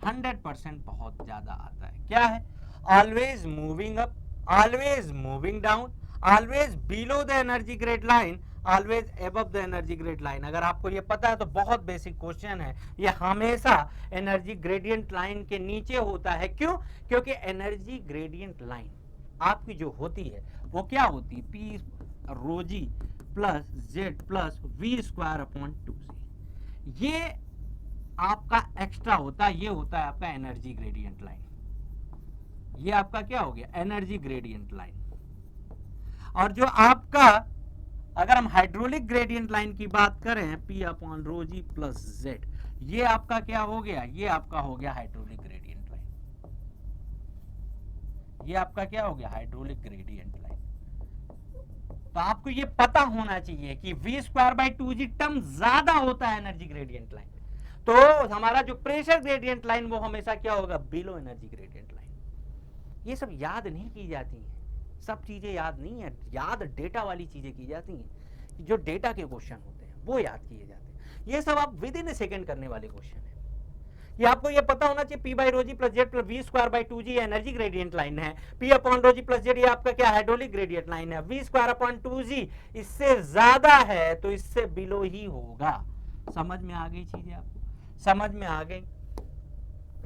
100% बहुत ज्यादा आता है। क्या है, always moving up, always moving down, always below the energy grade line, always above the energy grade line. अगर आपको ये पता है तो बहुत बेसिक क्वेश्चन है, ये हमेशा एनर्जी ग्रेडियंट लाइन के नीचे होता है। क्यों, क्योंकि एनर्जी ग्रेडियंट लाइन आपकी जो होती है वो क्या होती है, पी रो जी plus Z plus V square upon 2c, ये आपका एक्स्ट्रा होता है, ये होता है आपका एनर्जी ग्रेडियंट लाइन। ये आपका क्या हो गया, एनर्जी ग्रेडियंट लाइन। और जो आपका अगर हम हाइड्रोलिक ग्रेडियंट लाइन की बात करें P अपॉन रो जी प्लस जेड, ये आपका क्या हो गया, ये आपका हो गया हाइड्रोलिक ग्रेडियंट लाइन, ये आपका क्या हो गया हाइड्रोलिक ग्रेडियंट लाइन। तो आपको ये पता होना चाहिए कि v square by 2g term ज्यादा होता है एनर्जी ग्रेडियंट लाइन, तो हमारा जो प्रेशर ग्रेडियंट लाइन वो हमेशा क्या होगा, बिलो एनर्जी ग्रेडियंट लाइन। ये सब याद नहीं की जाती हैं, सब चीजें याद नहीं है, याद डेटा वाली चीजें की जाती हैं, जो डेटा के क्वेश्चन होते हैं वो याद किए जाते हैं। ये सब आप विद इन ए सेकेंड करने वाले क्वेश्चन है। ये आपको ये पता होना चाहिए, P by rho ji plus Z plus V square by 2g energy gradient line है, P अपॉन रो जी प्लस जेड ये आपका क्या हाइड्रोलिक ग्रेडियंट लाइन है, V स्क्वायर अपॉन 2g इससे ज्यादा है तो इससे बिलो ही होगा। समझ में आ गई चीजें, आपको समझ में आ गई।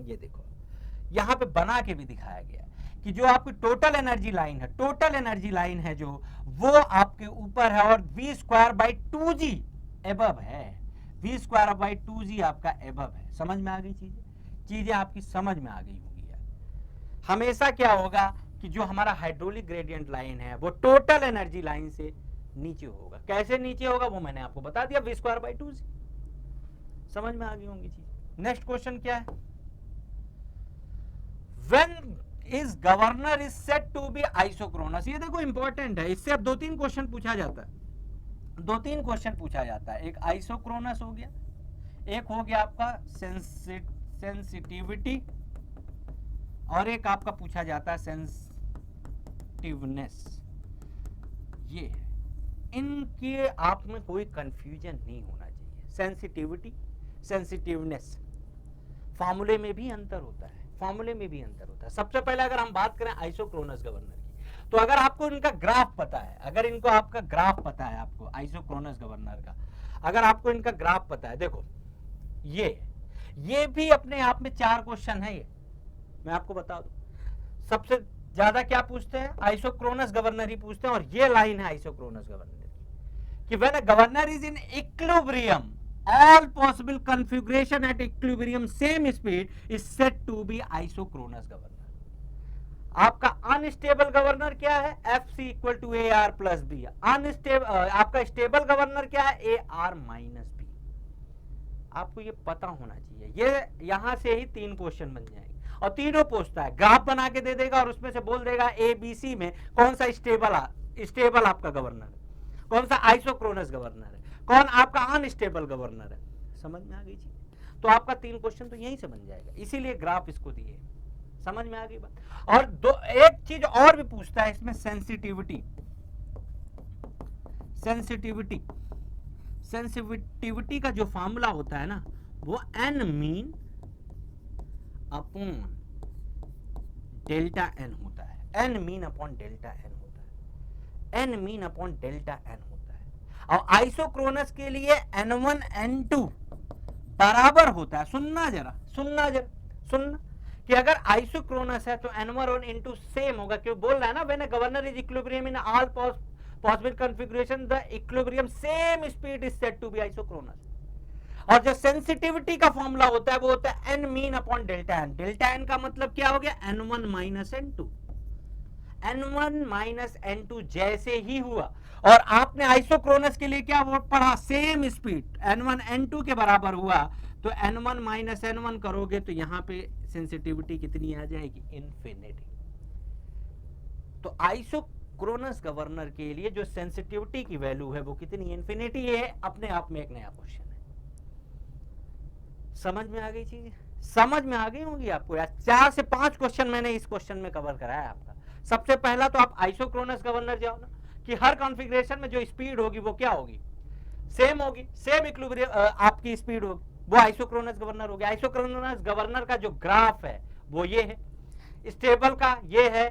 ये देखो यहां पे बना के भी दिखाया गया कि जो आपकी टोटल एनर्जी लाइन है, टोटल एनर्जी लाइन है जो, वो आपके ऊपर है और V square by 2g above है, V स्क्वायर बाई 2g आपका एबव है। समझ में आ गई चीजें, चीजें आपकी समझ में आ गई होगी यार। हमेशा क्या होगा कि जो हमारा हाइड्रोलिक ग्रेडियंट लाइन है वो टोटल एनर्जी लाइन से नीचे होगा। कैसे नीचे होगा वो मैंने आपको बता दिया, V स्क्वायर बाई 2g। समझ में आ गई होंगी चीज। नेक्स्ट क्वेश्चन क्या है, When is governor is said to be isochronous। ये देखो इंपॉर्टेंट है, इससे अब 2-3 क्वेश्चन पूछा जाता है, 2-3 क्वेश्चन पूछा जाता है। एक आइसोक्रोनस हो गया, एक हो गया आपका सेंसिटिविटी, और एक आपका पूछा जाता है सेंसिटिवनेस। ये है, इनके आप में कोई कंफ्यूजन नहीं होना चाहिए। सेंसिटिविटी, सेंसिटिवनेस, फॉर्मूले में भी अंतर होता है, फॉर्मूले में भी अंतर होता है। सबसे पहले अगर हम बात करें आइसोक्रोनस गवर्नर की, तो अगर आपको इनका ग्राफ पता है, अगर इनको आपका ग्राफ पता है, आपको आइसोक्रोनस गवर्नर का अगर आपको इनका ग्राफ पता है, देखो ये भी अपने आप में 4 क्वेश्चन है। ये मैं आपको बता दूं, सबसे ज्यादा क्या पूछते हैं, आइसोक्रोनस गवर्नर ही पूछते हैं, और ये लाइन है आइसोक्रोनस गवर्नर की कि when a governor is in equilibrium all possible configuration at equilibrium same speed is said to be isochronous governor। आपका अनस्टेबल गवर्नर क्या है, FC equal to AR plus B. Unstable आपका stable governor क्या है, AR minus B. आपको ये पता होना चाहिए। ये यहां से ही 3 क्वेश्चन बन जाएंगे, और तीनों पूछता है, ग्राफ बना के दे देगा और उसमें से बोल देगा ABC में कौन सा स्टेबल आपका गवर्नर है, कौन सा आइसोक्रोनस गवर्नर है, कौन आपका अनस्टेबल गवर्नर है। समझ में आ गई चीज, तो आपका 3 क्वेश्चन तो यहीं से बन जाएगा, इसीलिए ग्राफ इसको दिए। समझ में आ गई बात। और एक चीज और भी पूछता है इसमें, सेंसिटिविटी। सेंसिटिविटी का जो फॉर्मूला होता है ना, वो n mean upon delta n होता है, n mean upon delta n होता है, n mean upon delta n होता है। और आइसोक्रोनस के लिए n1 n2 बराबर होता है, सुनना कि अगर आइसोक्रोनस है तो n1 और n2 सेम होगा, क्यों बोल रहा है ना, when a governor is equilibrium in all possible configuration the equilibrium same speed is said to be isochronous. और जो सेंसिटिविटी का फॉर्मूला होता है वो होता है n mean upon delta n। Delta n का मतलब क्या हो गया, n1 minus n2। n1 minus n2 जैसे ही हुआ, और आपने आइसोक्रोनस के लिए क्या पढ़ा, सेम स्पीड n1 n2 के बराबर हुआ, तो n1 माइनस n1 करोगे तो यहां पे सेंसिटिविटी कितनी आ जाएगी, इन्फिनिटी। तो आइसोक्रोनस गवर्नर के लिए जो सेंसिटिविटी की वैल्यू है वो कितनी, इन्फिनिटी है। अपने आप में एक नया क्वेश्चन है। समझ में आ गई चीज, समझ में आ गई होंगी आपको यार। 4 से 5 क्वेश्चन मैंने इस क्वेश्चन में कवर कराया आपका। सबसे पहला तो आप आइसोक्रोनस गवर्नर जाओ ना, कि हर कॉन्फ़िगरेशन में जो स्पीड होगी वो क्या होगी, सेम होगी, सेम इक्विलिब्रियम आपकी स्पीड होगी, वो आइसोक्रोनस गवर्नर हो गया। आइसोक्रोनस गवर्नर का जो ग्राफ है वो ये है, स्टेबल का ये है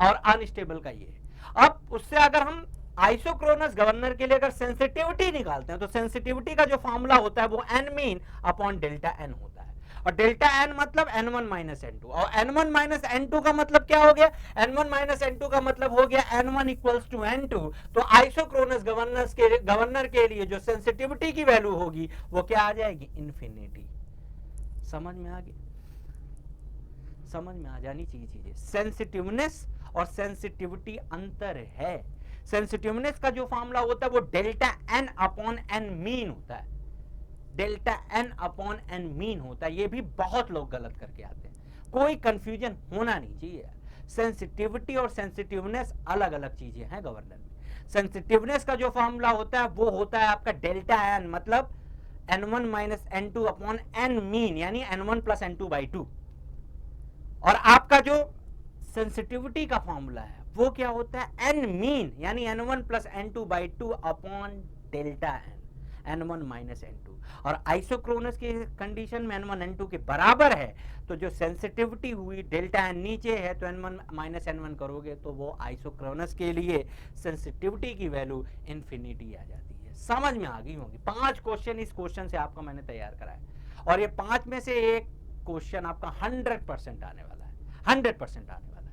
और अनस्टेबल का ये है। अब उससे अगर हम आइसोक्रोनस गवर्नर के लिए अगर सेंसिटिविटी निकालते हैं, तो सेंसिटिविटी का जो फॉर्मूला होता है वो n mean upon delta n होता है, और डेल्टा n मतलब n1 माइनस n2, और n1 माइनस n2 का मतलब क्या हो गया, n1 माइनस n2 का मतलब हो गया n1 इक्वल्स टू n2। तो आइसोक्रोनस गवर्नर के लिए जो सेंसिटिविटी की वैल्यू होगी वो क्या आ जाएगी, इन्फिनिटी। समझ में आ गया, समझ में आ जानी चाहिए चीजें। सेंसिटिवनेस और सेंसिटिविटी अंतर है। सेंसिटिवनेस का जो फॉर्मूला होता है वो delta N upon N mean होता है, delta N upon N mean होता है। ये भी बहुत लोग गलत करके आते हैं, कोई कंफ्यूजन होना नहीं चाहिए। सेंसिटिविटी और सेंसिटिवनेस अलग अलग चीजें हैं गवर्नर में। सेंसिटिवनेस का जो फॉर्मूला होता है वो होता है आपका डेल्टा एन, मतलब n1 minus n2 upon n mean, यानी n1 प्लस n2 बाई 2। और आपका जो सेंसिटिविटी का फॉर्मूला है वो क्या होता है, n मीन यानी n1 plus n2 by 2 upon delta n, n1 minus n2। और आइसोक्रोनस की कंडीशन में n1 n2 के बराबर है, तो जो सेंसिटिविटी हुई डेल्टा n नीचे है तो n1 माइनस n1 करोगे तो वो आइसोक्रोनस के लिए सेंसिटिविटी की वैल्यू इन्फिनिटी आ जाती है। समझ में आ गई होगी। 5 क्वेश्चन इस क्वेश्चन से आपका मैंने तैयार कराया, और ये 5 में से एक क्वेश्चन आपका 100% आने वाला है, 100% आने वाला है।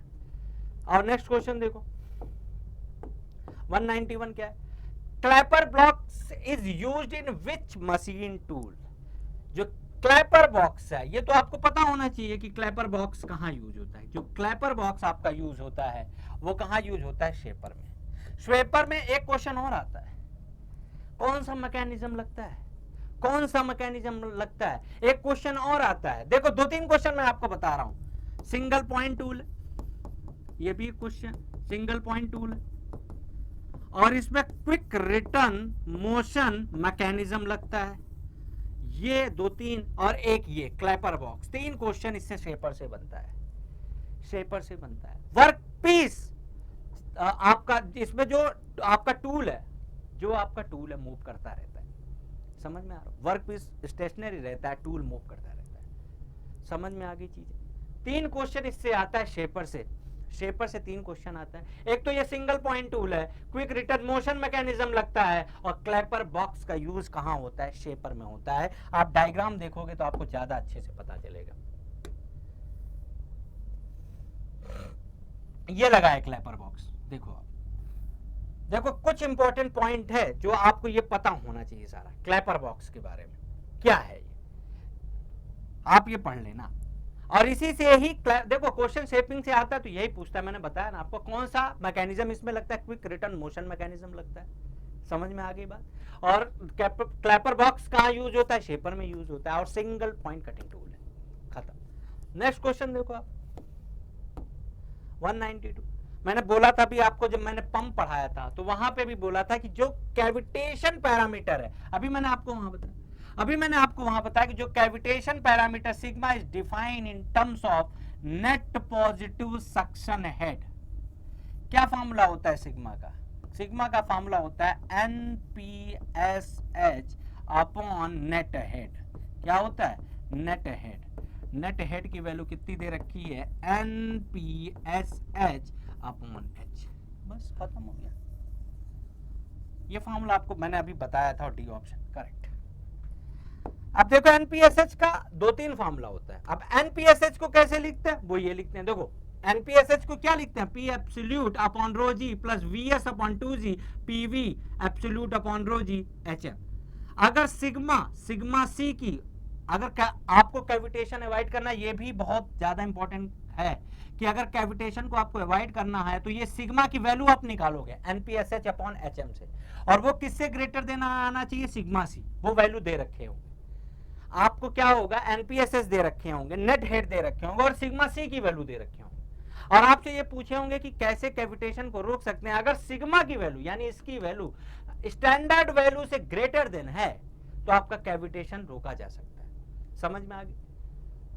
और नेक्स्ट क्वेश्चन देखो 191 क्या है, Clapper blocks is used in which machine tool. जो क्लैपर बॉक्स है ये तो आपको पता होना चाहिए कि क्लैपर बॉक्स कहाँ यूज होता है। जो क्लैपर बॉक्स आपका यूज होता है वो कहाँ यूज होता है, शेपर में। शेपर में एक क्वेश्चन और आता है, कौन सा मैकेनिज्म लगता है, कौन सा मैकेनिज्म लगता है। एक क्वेश्चन और आता है, देखो 2-3 क्वेश्चन मैं आपको बता रहा हूं। सिंगल पॉइंट टूल, ये भी क्वेश्चन सिंगल पॉइंट टूल है, और इसमें क्विक रिटर्न मोशन मैकेनिज्म लगता है। ये 2-3 और एक ये क्लैपर बॉक्स, 3 क्वेश्चन इससे शेपर से बनता है, शेपर से बनता है। वर्क पीस आपका, इसमें जो आपका टूल है, जो आपका टूल है मूव करता रहता है, समझ में आ रहा है। वर्क पीस स्टेशनरी रहता है, टूल मूव करता रहता है। समझ में आ गई चीजें। 3 क्वेश्चन इससे आता है शेपर से, शेपर से 3 क्वेश्चन आता है। एक तो ये सिंगल पॉइंट टूल है, क्विक रिटर्न मोशन मैकेनिज्म लगता है, और क्लैपर बॉक्स का यूज कहां होता है, शेपर में होता है। आप डायग्राम देखोगे तो आपको ज्यादा अच्छे से पता चलेगा। ये लगा है क्लैपर बॉक्स, देखो आप, देखो कुछ इंपॉर्टेंट पॉइंट है जो आपको ये पता होना चाहिए सारा क्लैपर बॉक्स के बारे में, क्या है ये आप ये पढ़ लेना। और इसी से ही देखो क्वेश्चन शेपिंग से आता है तो यही पूछता है, मैंने बताया ना आपको कौन सा मैकेनिज्म इसमें लगता है, क्विक रिटर्न मोशन मैकेनिज्म लगता है। समझ में आ गई बात। और क्लैपर बॉक्स कहाँ यूज होता है, शेपर में यूज होता है, और सिंगल पॉइंट कटिंग टूल है, खत्म। नेक्स्ट क्वेश्चन देखो आप 192। मैंने बोला था भी आपको, जब मैंने पंप पढ़ाया था तो वहां पे भी बोला था कि जो कैविटेशन पैरामीटर है, अभी मैंने आपको वहां बताया कि जो cavitation parameter sigma is defined in terms of net positive suction head. क्या फॉर्मूला होता है सिग्मा का, सिग्मा का फॉर्मूला होता है NPSH अपॉन नेट हेड। क्या होता है, नेट हेड। नेट हेड की वैल्यू कितनी दे रखी है, NPSH अपॉन H। बस खत्म हो गया। ये फॉर्मूला आपको मैंने अभी बताया था, और डी ऑप्शन करेक्ट। अब देखो NPSH का 2-3 फॉर्मूला होता है। अब NPSH को कैसे लिखते हैं, वो ये लिखते हैं, देखो NPSH को क्या लिखते हैं, P एब्सोल्यूट अपॉन रो जी plus VS upon 2G PV absolute upon rho g HM। अगर सिग्मा C की, अगर आपको कैविटेशन अवॉइड करना, ये भी बहुत ज्यादा इंपॉर्टेंट है कि अगर कैविटेशन को आपको अवॉइड करना है तो ये सिग्मा की वैल्यू आप निकालोगे NPSH अपॉन HM से, और वो किससे ग्रेटर देना आना चाहिए, सिग्मा C। वो वैल्यू दे रखे होंगे आपको, क्या होगा, NPSH दे रखे होंगे, नेट हेड दे रखे होंगे, और सिग्मा C की वैल्यू दे रखे होंगे। और आपसे ये पूछे होंगे कि कैसे कैविटेशन को रोक सकते हैं। अगर सिग्मा की वैल्यू यानी इसकी वैल्यू स्टैंडर्ड वैल्यू से ग्रेटर देन है तो आपका कैविटेशन रोका जा सकता है। समझ में आ गई,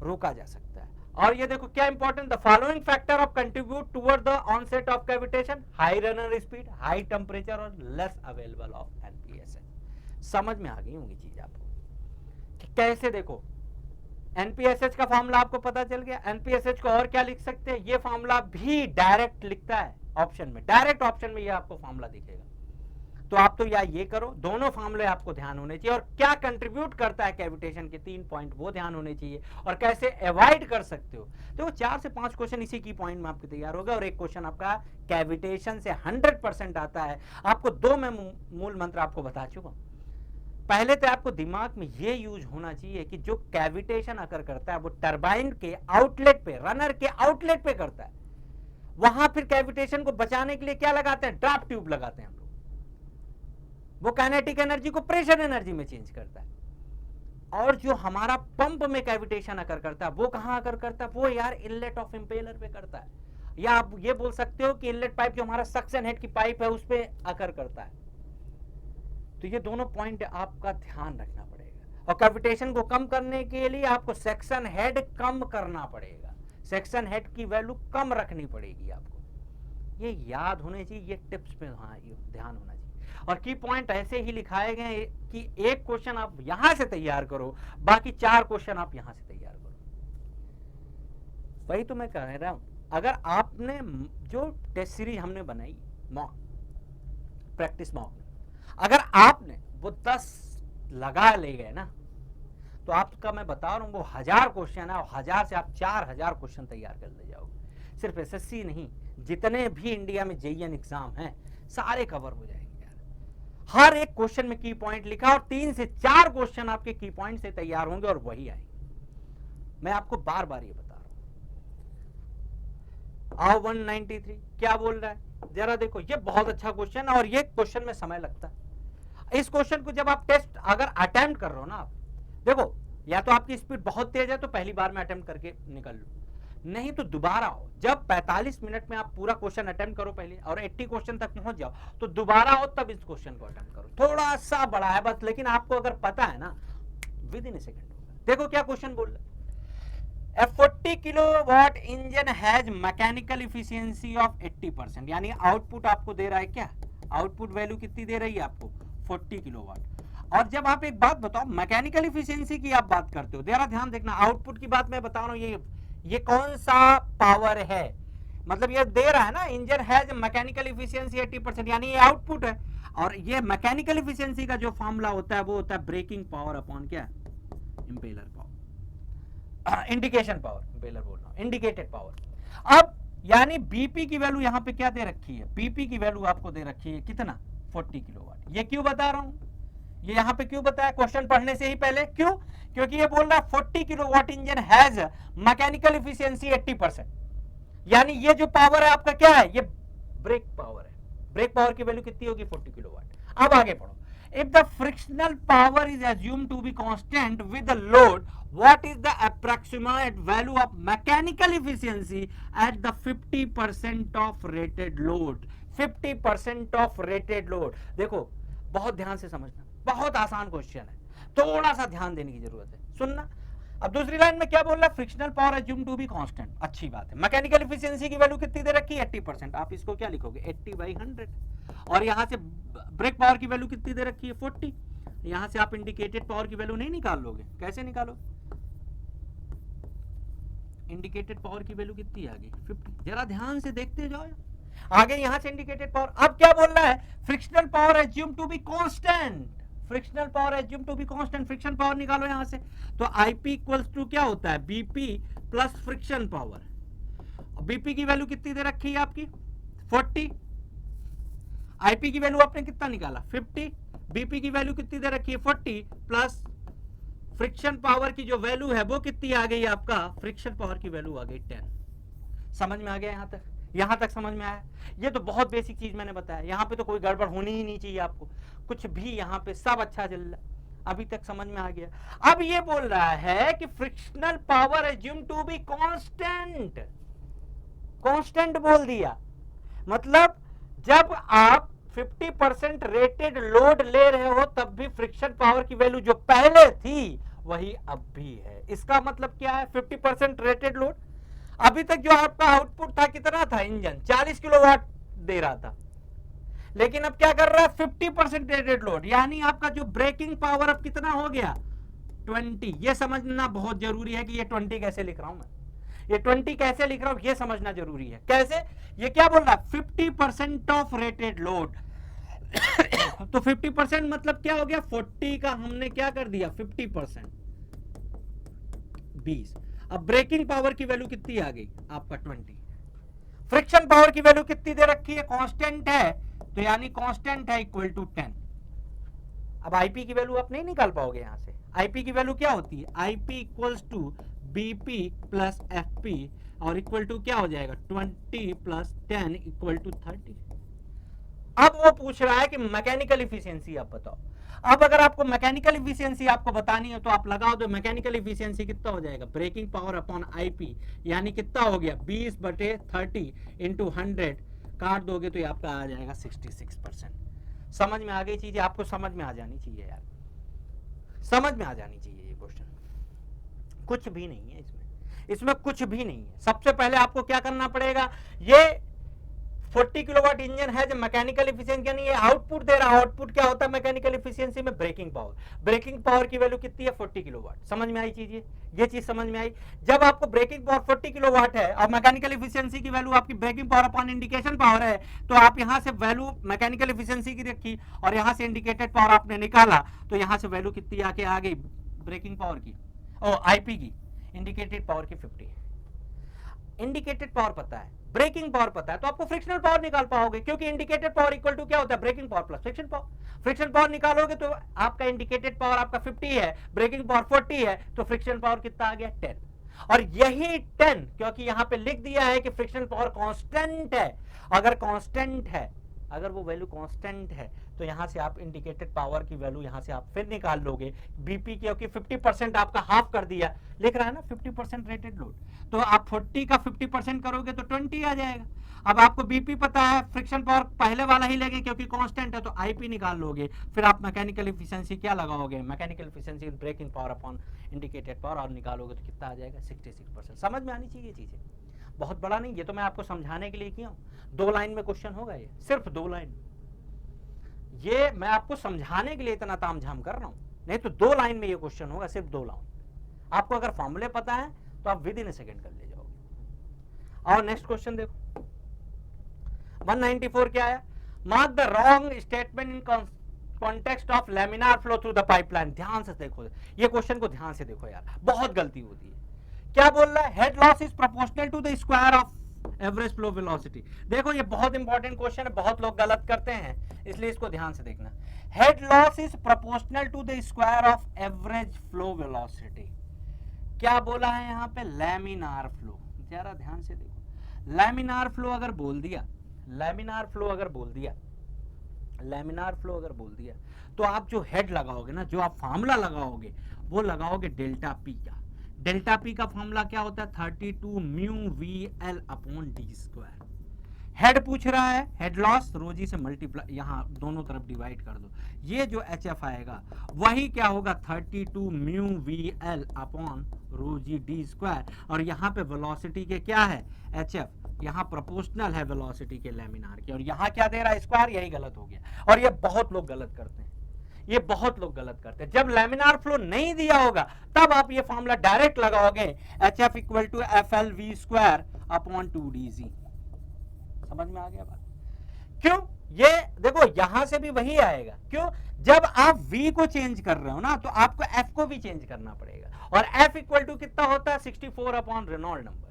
रोका जा सकता है। और ये देखो क्या important, the following factor of contribute toward the onset of cavitation, high runner speed, high temperature, और लेस अवेलेबल ऑफ NPSH। समझ में आ गई होंगी चीज आपको कि कैसे। देखो NPSH का फॉर्मूला आपको पता चल गया। NPSH को और क्या लिख सकते हैं, ये फॉर्मूला भी डायरेक्ट लिखता है ऑप्शन में, डायरेक्ट ऑप्शन में ये आपको फॉर्मूला दिखेगा। तो आप तो या ये करो, दोनों फॉर्मूले आपको ध्यान होने चाहिए, और क्या कंट्रीब्यूट करता है कैविटेशन के 3 पॉइंट वो ध्यान होने चाहिए, और कैसे अवॉइड कर सकते हो। तो 4 से 5 क्वेश्चन इसी की पॉइंट में आपके तैयार होगा, और एक क्वेश्चन आपका कैविटेशन से 100% आता है। आपको 2 में मूल मंत्र आपको बता चुका। पहले तो आपको दिमाग में ये यूज होना चाहिए कि जो कैविटेशन अकर करता है वो टरबाइन के आउटलेट पे, रनर के आउटलेट पे करता है। वहां फिर कैविटेशन को बचाने के लिए क्या लगाते हैं, ड्राफ्ट ट्यूब लगाते हैं हम लोग। वो काइनेटिक एनर्जी को प्रेशर एनर्जी में चेंज करता है। और जो हमारा पंप में कैविटेशन अकर करता है वो कहां अकर करता है, वो यार इनलेट ऑफ इंपेलर पे करता है, या आप ये बोल सकते हो कि इनलेट पाइप जो हमारा सक्शन हेड की पाइप है उस पे अकर करता है। तो ये दोनों पॉइंट आपका ध्यान रखना पड़ेगा। और कैविटेशन को कम करने के लिए आपको सेक्शन हेड कम करना पड़ेगा, सेक्शन हेड की वैल्यू कम रखनी पड़ेगी आपको। ये याद होने चाहिए, ये टिप्स पे ध्यान होना चाहिए। और की पॉइंट ऐसे ही लिखाए गए कि एक क्वेश्चन आप यहां से तैयार करो, बाकी 4 क्वेश्चन आप यहां से तैयार करो। वही तो मैं कह रहा हूं, अगर आपने जो टेस्ट सीरीज हमने बनाई मॉक प्रैक्टिस मॉक, अगर आपने वो 10 लगा ले गए ना, तो आपका मैं बता रहा हूं वो 1000 क्वेश्चन है, और 1000 से आप 4000 क्वेश्चन तैयार कर ले जाओगे। सिर्फ एसएससी नहीं, जितने भी इंडिया में जेईएन एग्जाम हैं सारे कवर हो जाएंगे। हर एक क्वेश्चन में की पॉइंट लिखा, और 3 से 4 क्वेश्चन आपके की पॉइंट से तैयार होंगे और वही आएंगे। मैं आपको बार बार ये बता रहा हूं। आओ 193 क्या बोल रहा है जरा देखो, ये बहुत अच्छा क्वेश्चन है और ये क्वेश्चन में समय लगता है। इस क्वेश्चन को जब आप टेस्ट अगर अटेम्प्ट कर रहे हो ना, आप देखो या तो आपकी स्पीड बहुत तेज है तो पहली बार में अटेम्प्ट करके निकल लो, नहीं तो दोबारा हो। जब 45 मिनट में आप पूरा क्वेश्चन अटेम्प्ट करो पहले और 80 क्वेश्चन तक पहुंच जाओ, तो दोबारा हो तब इस क्वेश्चन को अटेम्प्ट करो। थोड़ा सा बड़ा है बस, लेकिन आपको अगर पता है ना विद इन ए सेकंड होगा। देखो क्या क्वेश्चन बोल रहा है, A 40 kilowatt engine has mechanical efficiency of 80%, यानी आउटपुट आपको दे रहा है क्या, आउटपुट वैल्यू कितनी दे रही है आपको 40 किलोवाट। और जब आप एक बात बताओ मैकेनिकल इफिशियंसी की आप बात करते हो, जरा ध्यान देखना, आउटपुट की बात मैं बता रहा हूं, ये कौन सा पावर है, मतलब ये दे रहा है ना इंजन हैज मैकेनिकल इफिशियंसी 80%, यानी ये आउटपुट है। और ये मैकेनिकल इफिशियंसी का जो फॉर्मूला होता है वो होता है ब्रेकिंग पावर अपॉन क्या, impeller power, indication power, impeller बोल रहा हूं, इंडिकेटेड पावर। अब यानी बीपी की वैल्यू यहां पे क्या दे रखी है, बीपी की वैल्यू आपको दे रखी है कितना 40 किलोवाट। ये क्यों बता रहा हूं, ये यहां पे क्यों बताया क्वेश्चन पढ़ने से ही पहले, क्यों, क्योंकि ये बोल रहा है 40 kilowatt engine has mechanical efficiency 80%, यानी ये जो पावर है आपका क्या है, ये ब्रेक पावर है। ब्रेक पावर की वैल्यू कितनी होगी 40 किलोवाट। अब आगे पढ़ो, if the frictional power is assumed to be constant with the load, what is the approximate value of mechanical efficiency at the 50% of rated load, 50% of rated load। देखो बहुत ध्यान से समझना, बहुत आसान क्वेश्चन है, थोड़ा सा ध्यान देने की जरूरत है, सुनना। अब दूसरी लाइन में क्या बोल रहा है, frictional power assumed to be constant, अच्छी बात है। मैकेनिकल इफिशियंसी की वैल्यू कितनी दे रखी है 80%, आप इसको क्या लिखोगे 80/100। और यहां से ब्रेक पावर की वैल्यू कितनी दे रखी है 40, यहां से आप इंडिकेटेड पावर की वैल्यू नहीं निकाल लोगे, कैसे निकालो, इंडिकेटेड पावर की वैल्यू कितनी आ गई 50, जरा ध्यान से देखते जाओ आगे। यहां से इंडिकेटेड पावर, अब क्या बोल रहा है, frictional power assumed to be constant, frictional power assumed to be constant, friction power निकालो यहां से, तो आईपी इक्वल्स टू क्या होता है BP plus friction power. BP की वैल्यू कितनी दे रखी है आपकी 40, आईपी की वैल्यू आपने कितना निकाला 50, बीपी की वैल्यू कितनी दे रखी है 40 प्लस फ्रिक्शन पावर की जो वैल्यू है वो कितनी आ गई आपका, फ्रिक्शन पावर की वैल्यू आ गई 10। समझ में आ गया यहां तक समझ में आया। ये तो बहुत बेसिक चीज मैंने बताया, यहां पे तो कोई गड़बड़ होनी ही नहीं चाहिए आपको, कुछ भी यहां पे सब अच्छा चल रहा, अभी तक समझ में आ गया। अब ये बोल रहा है कि frictional power assumed to be constant, constant बोल दिया, मतलब जब आप 50% रेटेड लोड ले रहे हो तब भी फ्रिक्शन पावर की वैल्यू जो पहले थी वही अब भी है। इसका मतलब क्या है, 50% रेटेड लोड, अभी तक जो आपका आउटपुट था कितना था, इंजन 40 किलोवाट दे रहा था, लेकिन अब क्या कर रहा है 50% रेटेड लोड, यानी आपका जो ब्रेकिंग पावर अब कितना हो गया 20। ये समझना बहुत जरूरी है कि ये 20 कैसे लिख रहा हूं मैं, ये 20 कैसे लिख रहा हूं ये समझना जरूरी है। कैसे, ये क्या बोल रहा है 50% ऑफ रेटेड लोड तो 50% मतलब क्या हो गया, 40 का हमने क्या कर दिया 50%, 20। अब ब्रेकिंग पावर की वैल्यू कितनी आ गई आपका 20, फ्रिक्शन पावर की वैल्यू कितनी दे रखी है, कांस्टेंट है, तो यानी कांस्टेंट है इक्वल टू 10। अब आईपी की वैल्यू आप नहीं निकाल पाओगे यहां से, आईपी की वैल्यू क्या होती है, IP equals to BP plus FP और इक्वल टू क्या हो जाएगा 20 प्लस 10 इक्वल टू 30। अब वो पूछ रहा है कि मैकेनिकल इफिशियंसी आप बताओ। अब अगर आपको मैकेनिकल इफिशियंसी आपको बतानी है तो आप लगाओ दो, मैकेनिकल इफिशियंसी कितना हो जाएगा ब्रेकिंग पावर अपॉन आईपी, यानी कितना हो गया 20/30 इंटू 100 काट दोगे तो ये आपका आ जाएगा 66%। समझ में आ गई चीजें? आपको समझ में आ जानी चाहिए यार, समझ में आ जानी चाहिए। ये क्वेश्चन कुछ भी नहीं है इसमें कुछ भी नहीं है। सबसे पहले आपको क्या करना पड़ेगा, ये 40 किलोवाट इंजन है जो मैकेनिकल इफिशियंसी यानी ये आउटपुट दे रहा है। आउटपुट क्या होता है मैकेनिकल इफिशियंसी में? Braking power. ब्रेकिंग पावर की वैल्यू कितनी है 40 किलोवाट। समझ में आई चीज? ये चीज समझ में आई। जब आपको ब्रेकिंग पावर 40 किलोवाट है और मैकेनिकल इफिशियंसी की वैल्यू आपकी braking power upon indication power है, तो आप यहां से वैल्यू मैकेनिकल इफिशियंसी की रखी और यहां से इंडिकेटेड पावर आपने निकाला, तो यहां से वैल्यू कितनी आके आ गई ब्रेकिंग पावर की, आईपी की, इंडिकेटेड पावर की 50। इंडिकेटेड पावर पता है, ब्रेकिंग पावर पता है, तो आपको फ्रिक्शनल पावर निकाल पाओगे, क्योंकि इंडिकेटेड पावर इक्वल टू क्या होता है braking power plus friction power. Friction power निकालोगे तो आपका इंडिकेटेड पावर आपका 50 है, ब्रेकिंग पावर 40 है, तो फ्रिक्शन पावर कितना आ गया 10। और यही 10 क्योंकि यहां पे लिख दिया है कि फ्रिक्शन पावर कांस्टेंट है। अगर कांस्टेंट है, अगर वो वैल्यू कांस्टेंट है, तो यहां से आप इंडिकेटेड पावर की वैल्यू यहां से आप फिर निकाल लोगे बीपी, क्योंकि 50% आपका हाफ कर दिया, लिख रहा है ना 50% रेटेड लोड, तो आप 40 का 50% करोगे तो 20 आ जाएगा। अब आपको बीपी पता है, फ्रिक्शन पावर पहले वाला ही लेंगे क्योंकि कांस्टेंट है, तो आईपी निकाल लोगे। फिर आप मैकेनिकल इफिशियंसी क्या लगाओगे, mechanical efficiency braking power upon indicated power, और निकालोगे तो कितना आ जाएगा 66%। समझ में आनी चाहिए चीजें, बहुत बड़ा नहीं, ये तो मैं आपको समझाने के लिए किया हूं। 2 लाइन में क्वेश्चन होगा, ये सिर्फ 2 लाइन। ये मैं आपको समझाने के लिए इतना तामझाम कर रहा हूं, नहीं तो 2 लाइन में ये क्वेश्चन होगा, सिर्फ 2 लाइन। आपको अगर फॉर्मूले पता है तो आप विद इन ए सेकेंड कर ले जाओगे। और नेक्स्ट क्वेश्चन देखो 194 क्या आया, mark the wrong statement in context of laminar flow through the pipeline. ध्यान से देखो, ये क्वेश्चन को ध्यान से देखो यार, बहुत गलती होती है। क्या बोल रहा है, head loss is proportional to the square of average flow velocity. देखो ये बहुत इंपॉर्टेंट क्वेश्चन है, बहुत लोग गलत करते हैं, इसलिए इसको ध्यान से देखना। Head loss is proportional to the square of average flow velocity. क्या बोला है यहाँ पे, लैमिनार फ्लो। जरा ध्यान से देखो, लैमिनार फ्लो अगर बोल दिया, लैमिनार फ्लो अगर बोल दिया, लैमिनार फ्लो अगर बोल दिया, तो आप जो हेड लगाओगे ना, जो आप फार्मूला लगाओगे, वो लगाओगे डेल्टा पी का। डेल्टा पी का फॉर्मूला क्या होता है 32 mu V L upon D square. Head पूछ रहा है, हेड लॉस रोजी से मल्टीप्लाई, यहां दोनों तरफ डिवाइड कर दो, ये जो एच एफ आएगा वही क्या होगा 32 म्यू वी एल अपॉन रोजी डी स्क्वायर। और यहाँ पे वेलोसिटी के क्या है एच एफ, यहाँ प्रोपोर्शनल है वेलोसिटी के लैमिनार के, और यहाँ क्या दे रहा है स्क्वायर, यही गलत हो गया। और ये बहुत लोग गलत करते हैं, ये बहुत लोग गलत करते हैं। जब लैमिनार फ्लो नहीं दिया होगा तब आप ये फॉर्मूला डायरेक्ट लगाओगे, H F equal to F L V square upon 2dz। समझ में आ गया बात? क्यों, ये देखो यहां से भी वही आएगा। क्यों, जब आप v को चेंज कर रहे हो ना, तो आपको f को भी चेंज करना पड़ेगा, और f इक्वल टू कितना होता है 64 अपॉन रेनॉल्ड नंबर।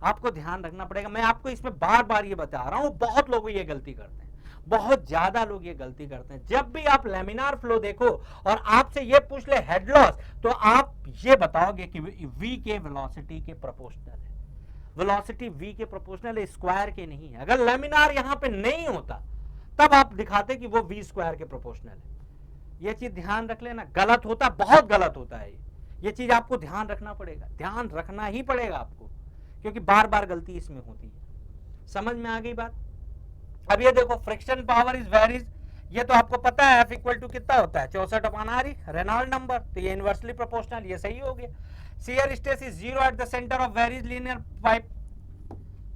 आपको ध्यान रखना पड़ेगा, मैं आपको इसमें बार बार ये बता रहा हूं, बहुत लोग ये गलती करते हैं, बहुत ज्यादा लोग ये गलती करते हैं। जब भी आप लैमिनार फ्लो देखो और आपसे ये पूछ ले हेड लॉस, तो आप ये बताओगे कि v के वेलोसिटी के प्रोपोर्शनल है, वेलोसिटी v के प्रोपोर्शनल है, स्क्वायर के नहीं है। अगर लैमिनार यहां पे नहीं होता तब आप दिखाते कि वो v स्क्वायर के प्रोपोर्शनल है। ये चीज ध्यान रख लेना, गलत होता, बहुत गलत होता है ये चीज आपको ध्यान रखना पड़ेगा, ध्यान रखना ही पड़ेगा आपको, क्योंकि बार बार गलती इसमें होती है। समझ में आ गई बात? अब ये देखो फ्रिक्शन पावर इज वेरीज, ये तो आपको पता है F इक्वल टू कितना होता है 64 अपॉन आर, रेनॉल्ड नंबर, तो ये इनवर्सली प्रोपोर्शनल, ये सही हो गया। Shear stress is 0 at the centre of varies linear pipe.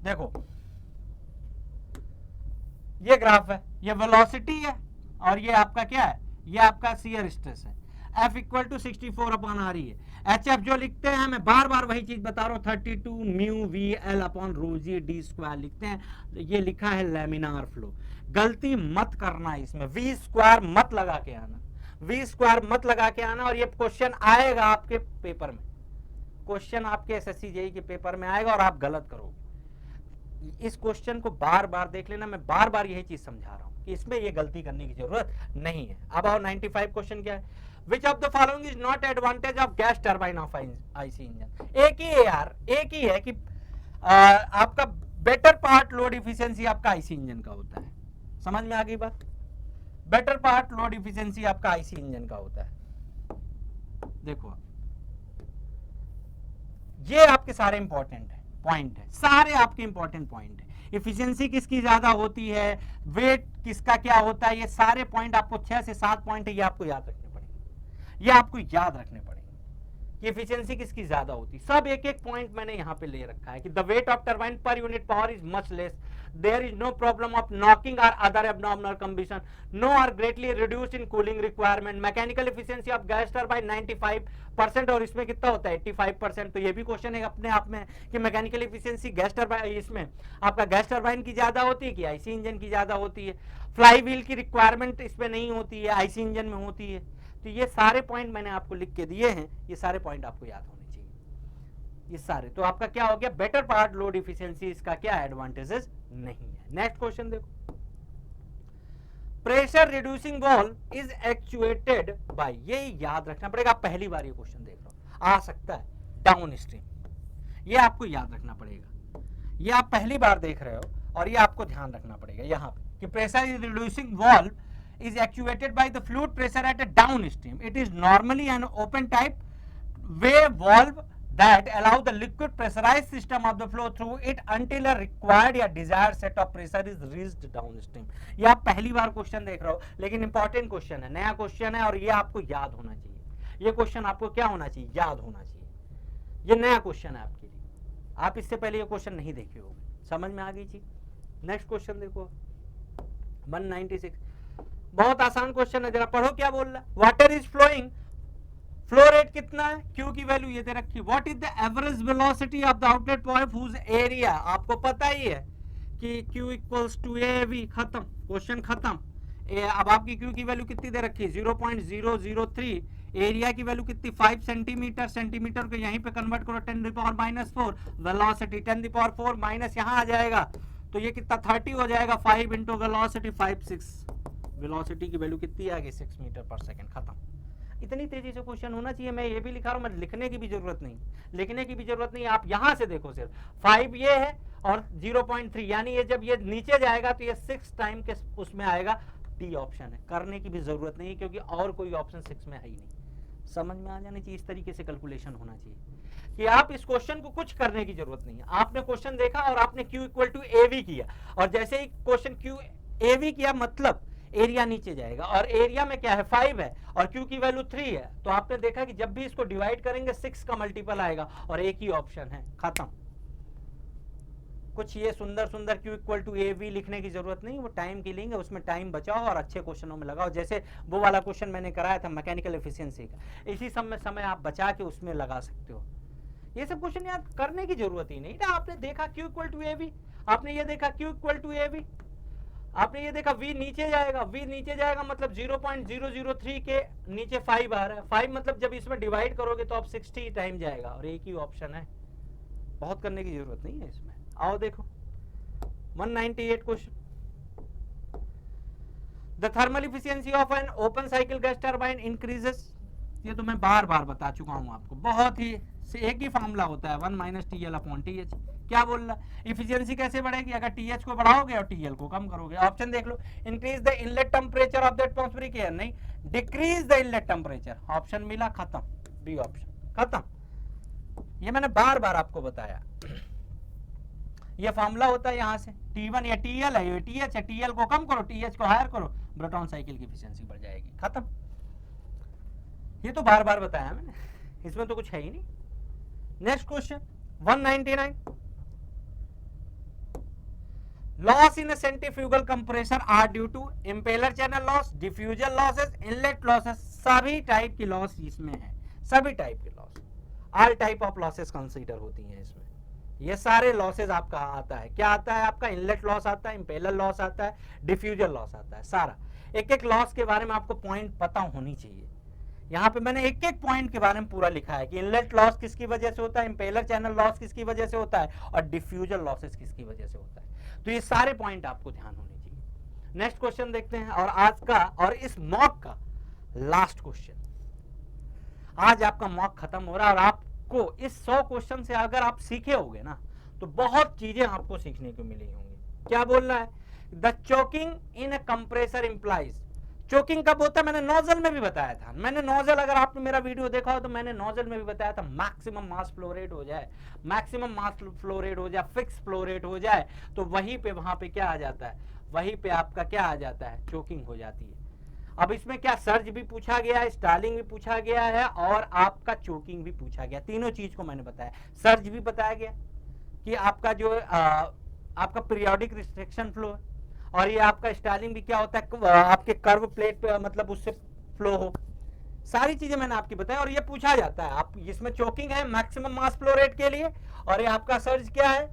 देखो ये ग्राफ है, ये वेलोसिटी है और ये आपका क्या है, ये आपका शियर स्ट्रेस है। F equal to 64 upon R है। एच एफ जो लिखते हैं, मैं बार बार वही चीज बता रहा हूँ, 32 म्यू वी एल अपॉन रोजी डी स्क्वायर लिखते हैं, ये लिखा है लैमिनार फ्लो। गलती मत करना, इसमें वी स्क्वायर मत लगा के आना, वी स्क्वायर मत लगा के आना। और ये क्वेश्चन आएगा आपके पेपर में, क्वेश्चन आपके एसएससी जेईई के पेपर में आएगा और आप गलत करोगे। इस क्वेश्चन को बार बार देख लेना, मैं बार बार यही चीज समझा रहा हूँ कि इसमें ये गलती करने की जरूरत नहीं है। अब आओ 95 क्वेश्चन क्या है, which of the following is not advantage of gas turbine of IC engine. एक ही है यार, एक ही है कि आपका बेटर पार्ट लोड इफिशियंसी आपका आईसी इंजन का होता है। समझ में आ गई बात? बेटर पार्ट लोड इफिशियंसी आपका आईसी इंजन का होता है। देखो ये आपके सारे इंपॉर्टेंट है पॉइंट है, सारे आपके इंपॉर्टेंट पॉइंट है। इफिशियंसी किसकी ज्यादा होती है, वेट किसका क्या होता है, ये सारे पॉइंट आपको 6 से 7 पॉइंट है, ये आपको याद रखने पड़ेंगे, ये आपको याद रखने पड़ेंगे कि एफिशिएंसी किसकी ज्यादा होती। सब एक एक पॉइंट मैंने यहां पे ले रखा है कि the weight of turbine per unit power is much less, there is no problem of knocking और other abnormal combustion, no or greatly reduce in cooling requirement, mechanical efficiency of gas turbine 95% और इसमें कितना होता है 85%। तो ये भी question है अपने आप में कि मैकेनिकल एफिशिएंसी गैस टरबाइन इसमें आपका गैस टरबाइन की ज्यादा होती है कि आईसी इंजन की ज्यादा होती है। फ्लाई व्हील की रिक्वायरमेंट इसमें नहीं होती है, आईसी इंजन में होती है। तो ये सारे पॉइंट मैंने आपको लिख के दिए हैं, ये सारे पॉइंट आपको याद होने चाहिए, ये सारे। तो आपका क्या हो गया, बेटर पार्ट लोड इफिशियंसी, इसका क्या एडवांटेजेस नहीं है। नेक्स्ट क्वेश्चन देखो, pressure reducing valve is actuated by, ये याद रखना पड़ेगा। आप पहली बार ये क्वेश्चन देख रहे हो, आ सकता है डाउन स्ट्रीम, ये आपको याद रखना पड़ेगा, ये आप पहली बार देख रहे हो और ये आपको ध्यान रखना पड़ेगा यहाँ पे कि pressure is reducing valve is actuated by the fluid pressure at a downstream. It is normally an open type wave valve that allow the liquid pressurized system of the flow through it until a required या desired set of pressure is reached downstream. ये आप पहली बार question देख रहे हो, लेकिन important question है, नया क्वेश्चन है और ये आपको याद होना चाहिए। ये क्वेश्चन आपको क्या होना चाहिए, याद होना चाहिए। ये नया क्वेश्चन है आपके लिए, आप इससे पहले ये क्वेश्चन नहीं देखे होंगे। समझ में आ गई चीज। नेक्स्ट क्वेश्चन देखो 196, बहुत आसान क्वेश्चन है, जरा पढ़ो क्या बोल रहा है। Water is flowing, flow rate कितना है, क्यू की वैल्यू ये दे रखी है। What is the average velocity of the outlet pipe whose area, आपको पता ही है कि Q equals to A V, खत्म, क्वेश्चन खत्म। अब आपकी क्यू की वैल्यू कितनी दे रखी है 0.003, एरिया की वैल्यू कितनी 5 सेंटीमीटर, सेंटीमीटर को यहीं पे कन्वर्ट करो 10⁻⁴, वेलोसिटी 10⁻⁴ माइनस यहाँ आ जाएगा तो ये कितना 30 हो जाएगा, 5 इंटू वेलोसिटी 5 6, वेलोसिटी की वैल्यू कितनी आ गई 6 मीटर पर सेकंड, खत्म। इतनी तेजी से क्वेश्चन होना चाहिए। मैं ये भी लिखा रहा हूं, मैं लिखने की भी जरूरत नहीं, लिखने की भी जरूरत नहीं। आप यहां से देखो, सिर्फ 5 ये है और 0.3, यानी ये जब ये नीचे जाएगा तो ये 6 टाइम के उसमें आएगा। डी ऑप्शन है, करने की भी जरूरत नहीं है क्योंकि और कोई ऑप्शन 6 में है ही नहीं। समझ में आ जानी चाहिए, इस तरीके से कैलकुलेशन होना चाहिए कि आप इस क्वेश्चन को कुछ करने की जरूरत नहीं है। आपने क्वेश्चन देखा और आपने Q इक्वल टू AV किया, और जैसे ही क्वेश्चन Q AV किया मतलब एरिया नीचे जाएगा, और एरिया में क्या है 5 है और Q की वैल्यू 3 है, तो आपने देखा कि जब भी इसको डिवाइड करेंगे 6 का मल्टीपल आएगा और एक ही ऑप्शन है, खत्म। कुछ ये सुंदर सुंदर Q इक्वल टू AV लिखने की जरूरत नहीं, वो टाइम की लेंगे, उसमें टाइम बचाओ और अच्छे क्वेश्चनों में लगाओ। जैसे वो वाला क्वेश्चन मैंने कराया था मैकेनिकल एफिशिएंसी का, इसी समय आप बचा के उसमें लगा सकते हो। ये सब क्वेश्चन याद करने की जरूरत ही नहीं ना। आपने देखा Q इक्वल टू AV, आपने ये देखा Q इक्वल टू AV, आपने ये देखा V नीचे जाएगा, V नीचे जाएगा मतलब 0.003 के नीचे 5 आ रहा है, 5 मतलब जब इसमें डिवाइड करोगे तो आप 60 टाइम जाएगा और एक ही ऑप्शन है, बहुत करने की जरूरत नहीं है इसमें। आओ देखो 198 question, the thermal efficiency of an open cycle gas turbine increases. ये तो मैं बार बार बता चुका हूं आपको, बहुत ही एक ही फॉर्मूला होता है 1 - TL/TH। क्या बोल रहा है, इफिशियंसी कैसे बढ़ेगी, अगर TH को बढ़ाओगे और TL को कम करोगे। ऑप्शन देख लो, increase the inlet temperature of the atmospheric air, नहीं, decrease the inlet temperature, option मिला, खत्म, बी ऑप्शन, खत्म। ये मैंने बार बार आपको बताया, ये फॉर्मूला होता है यहाँ से, T1 या TL है, ये TH है, TL को कम करो, TH को हायर करो, ब्रोटॉन साइकिल की इफिशियंसी बढ़ जाएगी, खत्म। ये तो बार बार बताया मैंने, इसमें तो कुछ है ही नहीं। Next question 199, loss in centrifugal compressor are due to impeller channel loss, diffusion losses, inlet losses, सभी टाइप की लॉस इसमें है, सभी टाइप की loss, all type of losses consider होती हैं इसमें। ये सारे लॉसेस आपका आता है, क्या आता है आपका, इनलेट लॉस आता है, इम्पेलर लॉस आता है, डिफ्यूजन लॉस आता है, सारा एक एक लॉस के बारे में आपको पॉइंट पता होनी चाहिए। यहाँ पे मैंने एक एक पॉइंट के बारे में पूरा लिखा है कि इनलेट लॉस किसकी वजह से होता है, इम्पेलर चैनल लॉस किसकी वजह से होता है और डिफ्यूजन लॉसेस किसकी वजह से होता है। तो ये सारे पॉइंट आपको ध्यान होने चाहिए। नेक्स्ट क्वेश्चन देखते हैं, और आज का और इस मॉक का लास्ट क्वेश्चन। आज आपका मॉक खत्म हो रहा है और आपको इस 100 क्वेश्चन से अगर आप सीखे होगे ना तो बहुत चीजें आपको सीखने को मिली होंगी। क्या बोल रहा है, the choking in a compressor implies, choking कब होता है, मैंने नोजल में भी बताया था। मैंने नोजल, अगर आपने मेरा वीडियो देखा हो तो मैंने नोजल में भी बताया था, मैक्सिमम मास फ्लो रेट हो जाए, मैक्सिमम मास फ्लो रेट हो जाए, फिक्स फ्लो रेट हो जाए, तो वहीं पे वहां पे क्या आ जाता है, वहीं पे आपका क्या आ जाता है, चोकिंग हो जाती है। अब इसमें क्या सर्ज भी पूछा गया है, स्टालिंग भी पूछा गया है, और आपका चोकिंग भी पूछा गया, तीनों चीज को मैंने बताया। सर्ज भी बताया गया कि आपका जो आपका पीरियोडिक रिस्ट्रिक्शन फ्लो है, और ये आपका स्टाइलिंग भी क्या होता है, आपके कर्व प्लेट पे मतलब उससे फ्लो हो, सारी चीजें मैंने आपकी बताई। और ये पूछा जाता है, आप इसमें चोकिंग है मैक्सिमम मास फ्लो रेट के लिए, और ये आपका सर्ज क्या है,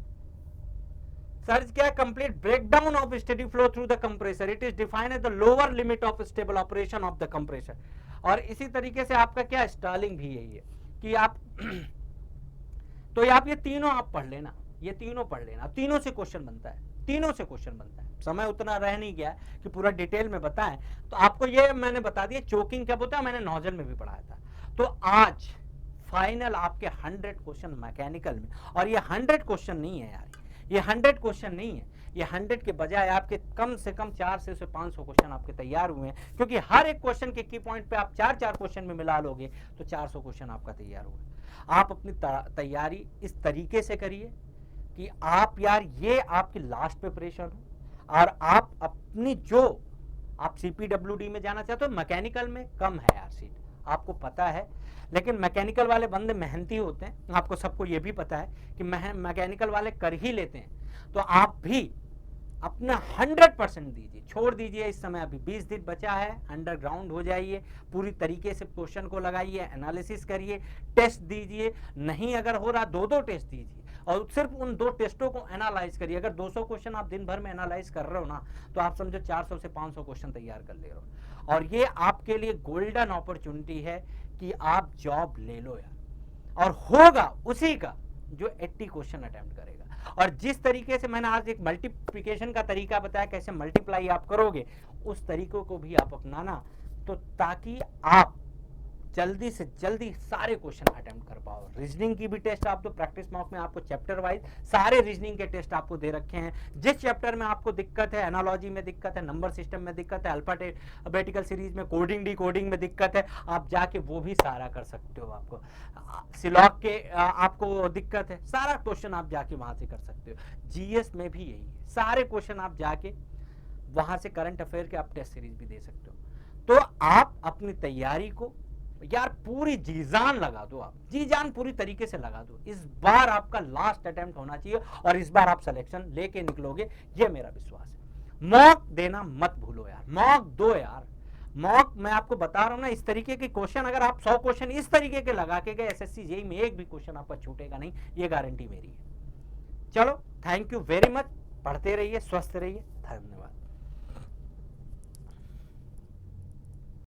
सर्ज क्या है, complete breakdown of steady flow through the compressor, it is defined as the lower limit of stable operation of the compressor. और इसी तरीके से आपका क्या स्टालिंग भी यही है कि आप तो आप ये तीनों आप पढ़ लेना, ये तीनों पढ़ लेना, तीनों से क्वेश्चन बनता है, तीनों से क्वेश्चन बनता है। समय उतना रह नहीं गया कि पूरा डिटेल में बताएं, तो आपको ये मैंने बता दिया चोकिंग कब होता है, मैंने नोजल में भी पढ़ाया था। तो आज फाइनल आपके 100 क्वेश्चन मैकेनिकल में, और ये 100 क्वेश्चन नहीं है यार, ये 100 क्वेश्चन नहीं है, ये 100 के बजाय आपके कम से कम 400 से 500 क्वेश्चन आपके तैयार हुए हैं, क्योंकि हर एक क्वेश्चन के की पॉइंट पे आप 4-4 क्वेश्चन में मिला लोगे तो 400 क्वेश्चन आपका तैयार हुआ। आप अपनी तैयारी इस तरीके से करिए कि आप यार ये आपकी लास्ट प्रिपरेशन हो, और आप अपनी जो आप सीपीडब्ल्यूडी में जाना चाहते हो, मैकेनिकल में कम है यार सीट, आपको पता है, लेकिन मैकेनिकल वाले बंदे मेहनती होते हैं, आपको सबको ये भी पता है कि मैकेनिकल वाले कर ही लेते हैं। तो आप भी अपना 100% दीजिए, छोड़ दीजिए इस समय, अभी 20 दिन बचा है, अंडरग्राउंड हो जाइए, पूरी तरीके से क्वेश्चन को लगाइए, एनालिसिस करिए, टेस्ट दीजिए, नहीं अगर हो रहा 2-2 टेस्ट दीजिए, और सिर्फ उन 2 टेस्टों को एनालाइज करिए। अगर 200 क्वेश्चन आप दिन भर में एनालाइज कर रहे हो ना, तो आप समझो 400 से 500 क्वेश्चन तैयार कर ले रहे हो, और ये आपके लिए गोल्डन अपॉर्चुनिटी है कि आप जॉब ले लो यार, और होगा उसी का जो 80 क्वेश्चन अटेम्प्ट करेगा। और जिस तरीके से मैंने आज एक मल्टीप्लिकेशन का तरीका बताया, कैसे मल्टीप्लाई आप करोगे, उस तरीकों को भी आप अपनाना, तो ताकि आप जल्दी से जल्दी सारे क्वेश्चन अटेम्प्ट कर पाओ। रीजनिंग की भी टेस्ट आप तो प्रैक्टिस मॉक में आपको चैप्टर वाइज सारे रीजनिंग के टेस्ट आपको दे रखे हैं। जिस चैप्टर में आपको दिक्कत है, एनालॉजी में दिक्कत है, नंबर सिस्टम में दिक्कत है, अल्फाबेटिकल सीरीज में कोडिंग डिकोडिंग में दिक्कत है, आप जाके वो भी सारा कर सकते हो। आपको सिलॉक के आपको दिक्कत है, सारा क्वेश्चन आप जाके वहां से कर सकते हो। जीएस में भी यही है, सारे क्वेश्चन आप जाके वहां से करंट अफेयर के आप टेस्ट सीरीज भी दे सकते हो। तो आप अपनी तैयारी को यार पूरी जी जान लगा दो, आप जी जान पूरी तरीके से लगा दो। इस बार आपका लास्ट अटेम्प्ट होना चाहिए, और इस बार आप सिलेक्शन लेके निकलोगे, ये मेरा विश्वास है। मॉक देना मत भूलो यार, मॉक दो यार। मॉक मैं आपको बता रहा हूं ना, इस तरीके के क्वेश्चन अगर आप 100 क्वेश्चन इस तरीके के लगा के गए एसएससी जेईई में, एक भी क्वेश्चन आपका छूटेगा नहीं, ये गारंटी मेरी है। चलो, थैंक यू वेरी मच, पढ़ते रहिए, स्वस्थ रहिए, धन्यवाद।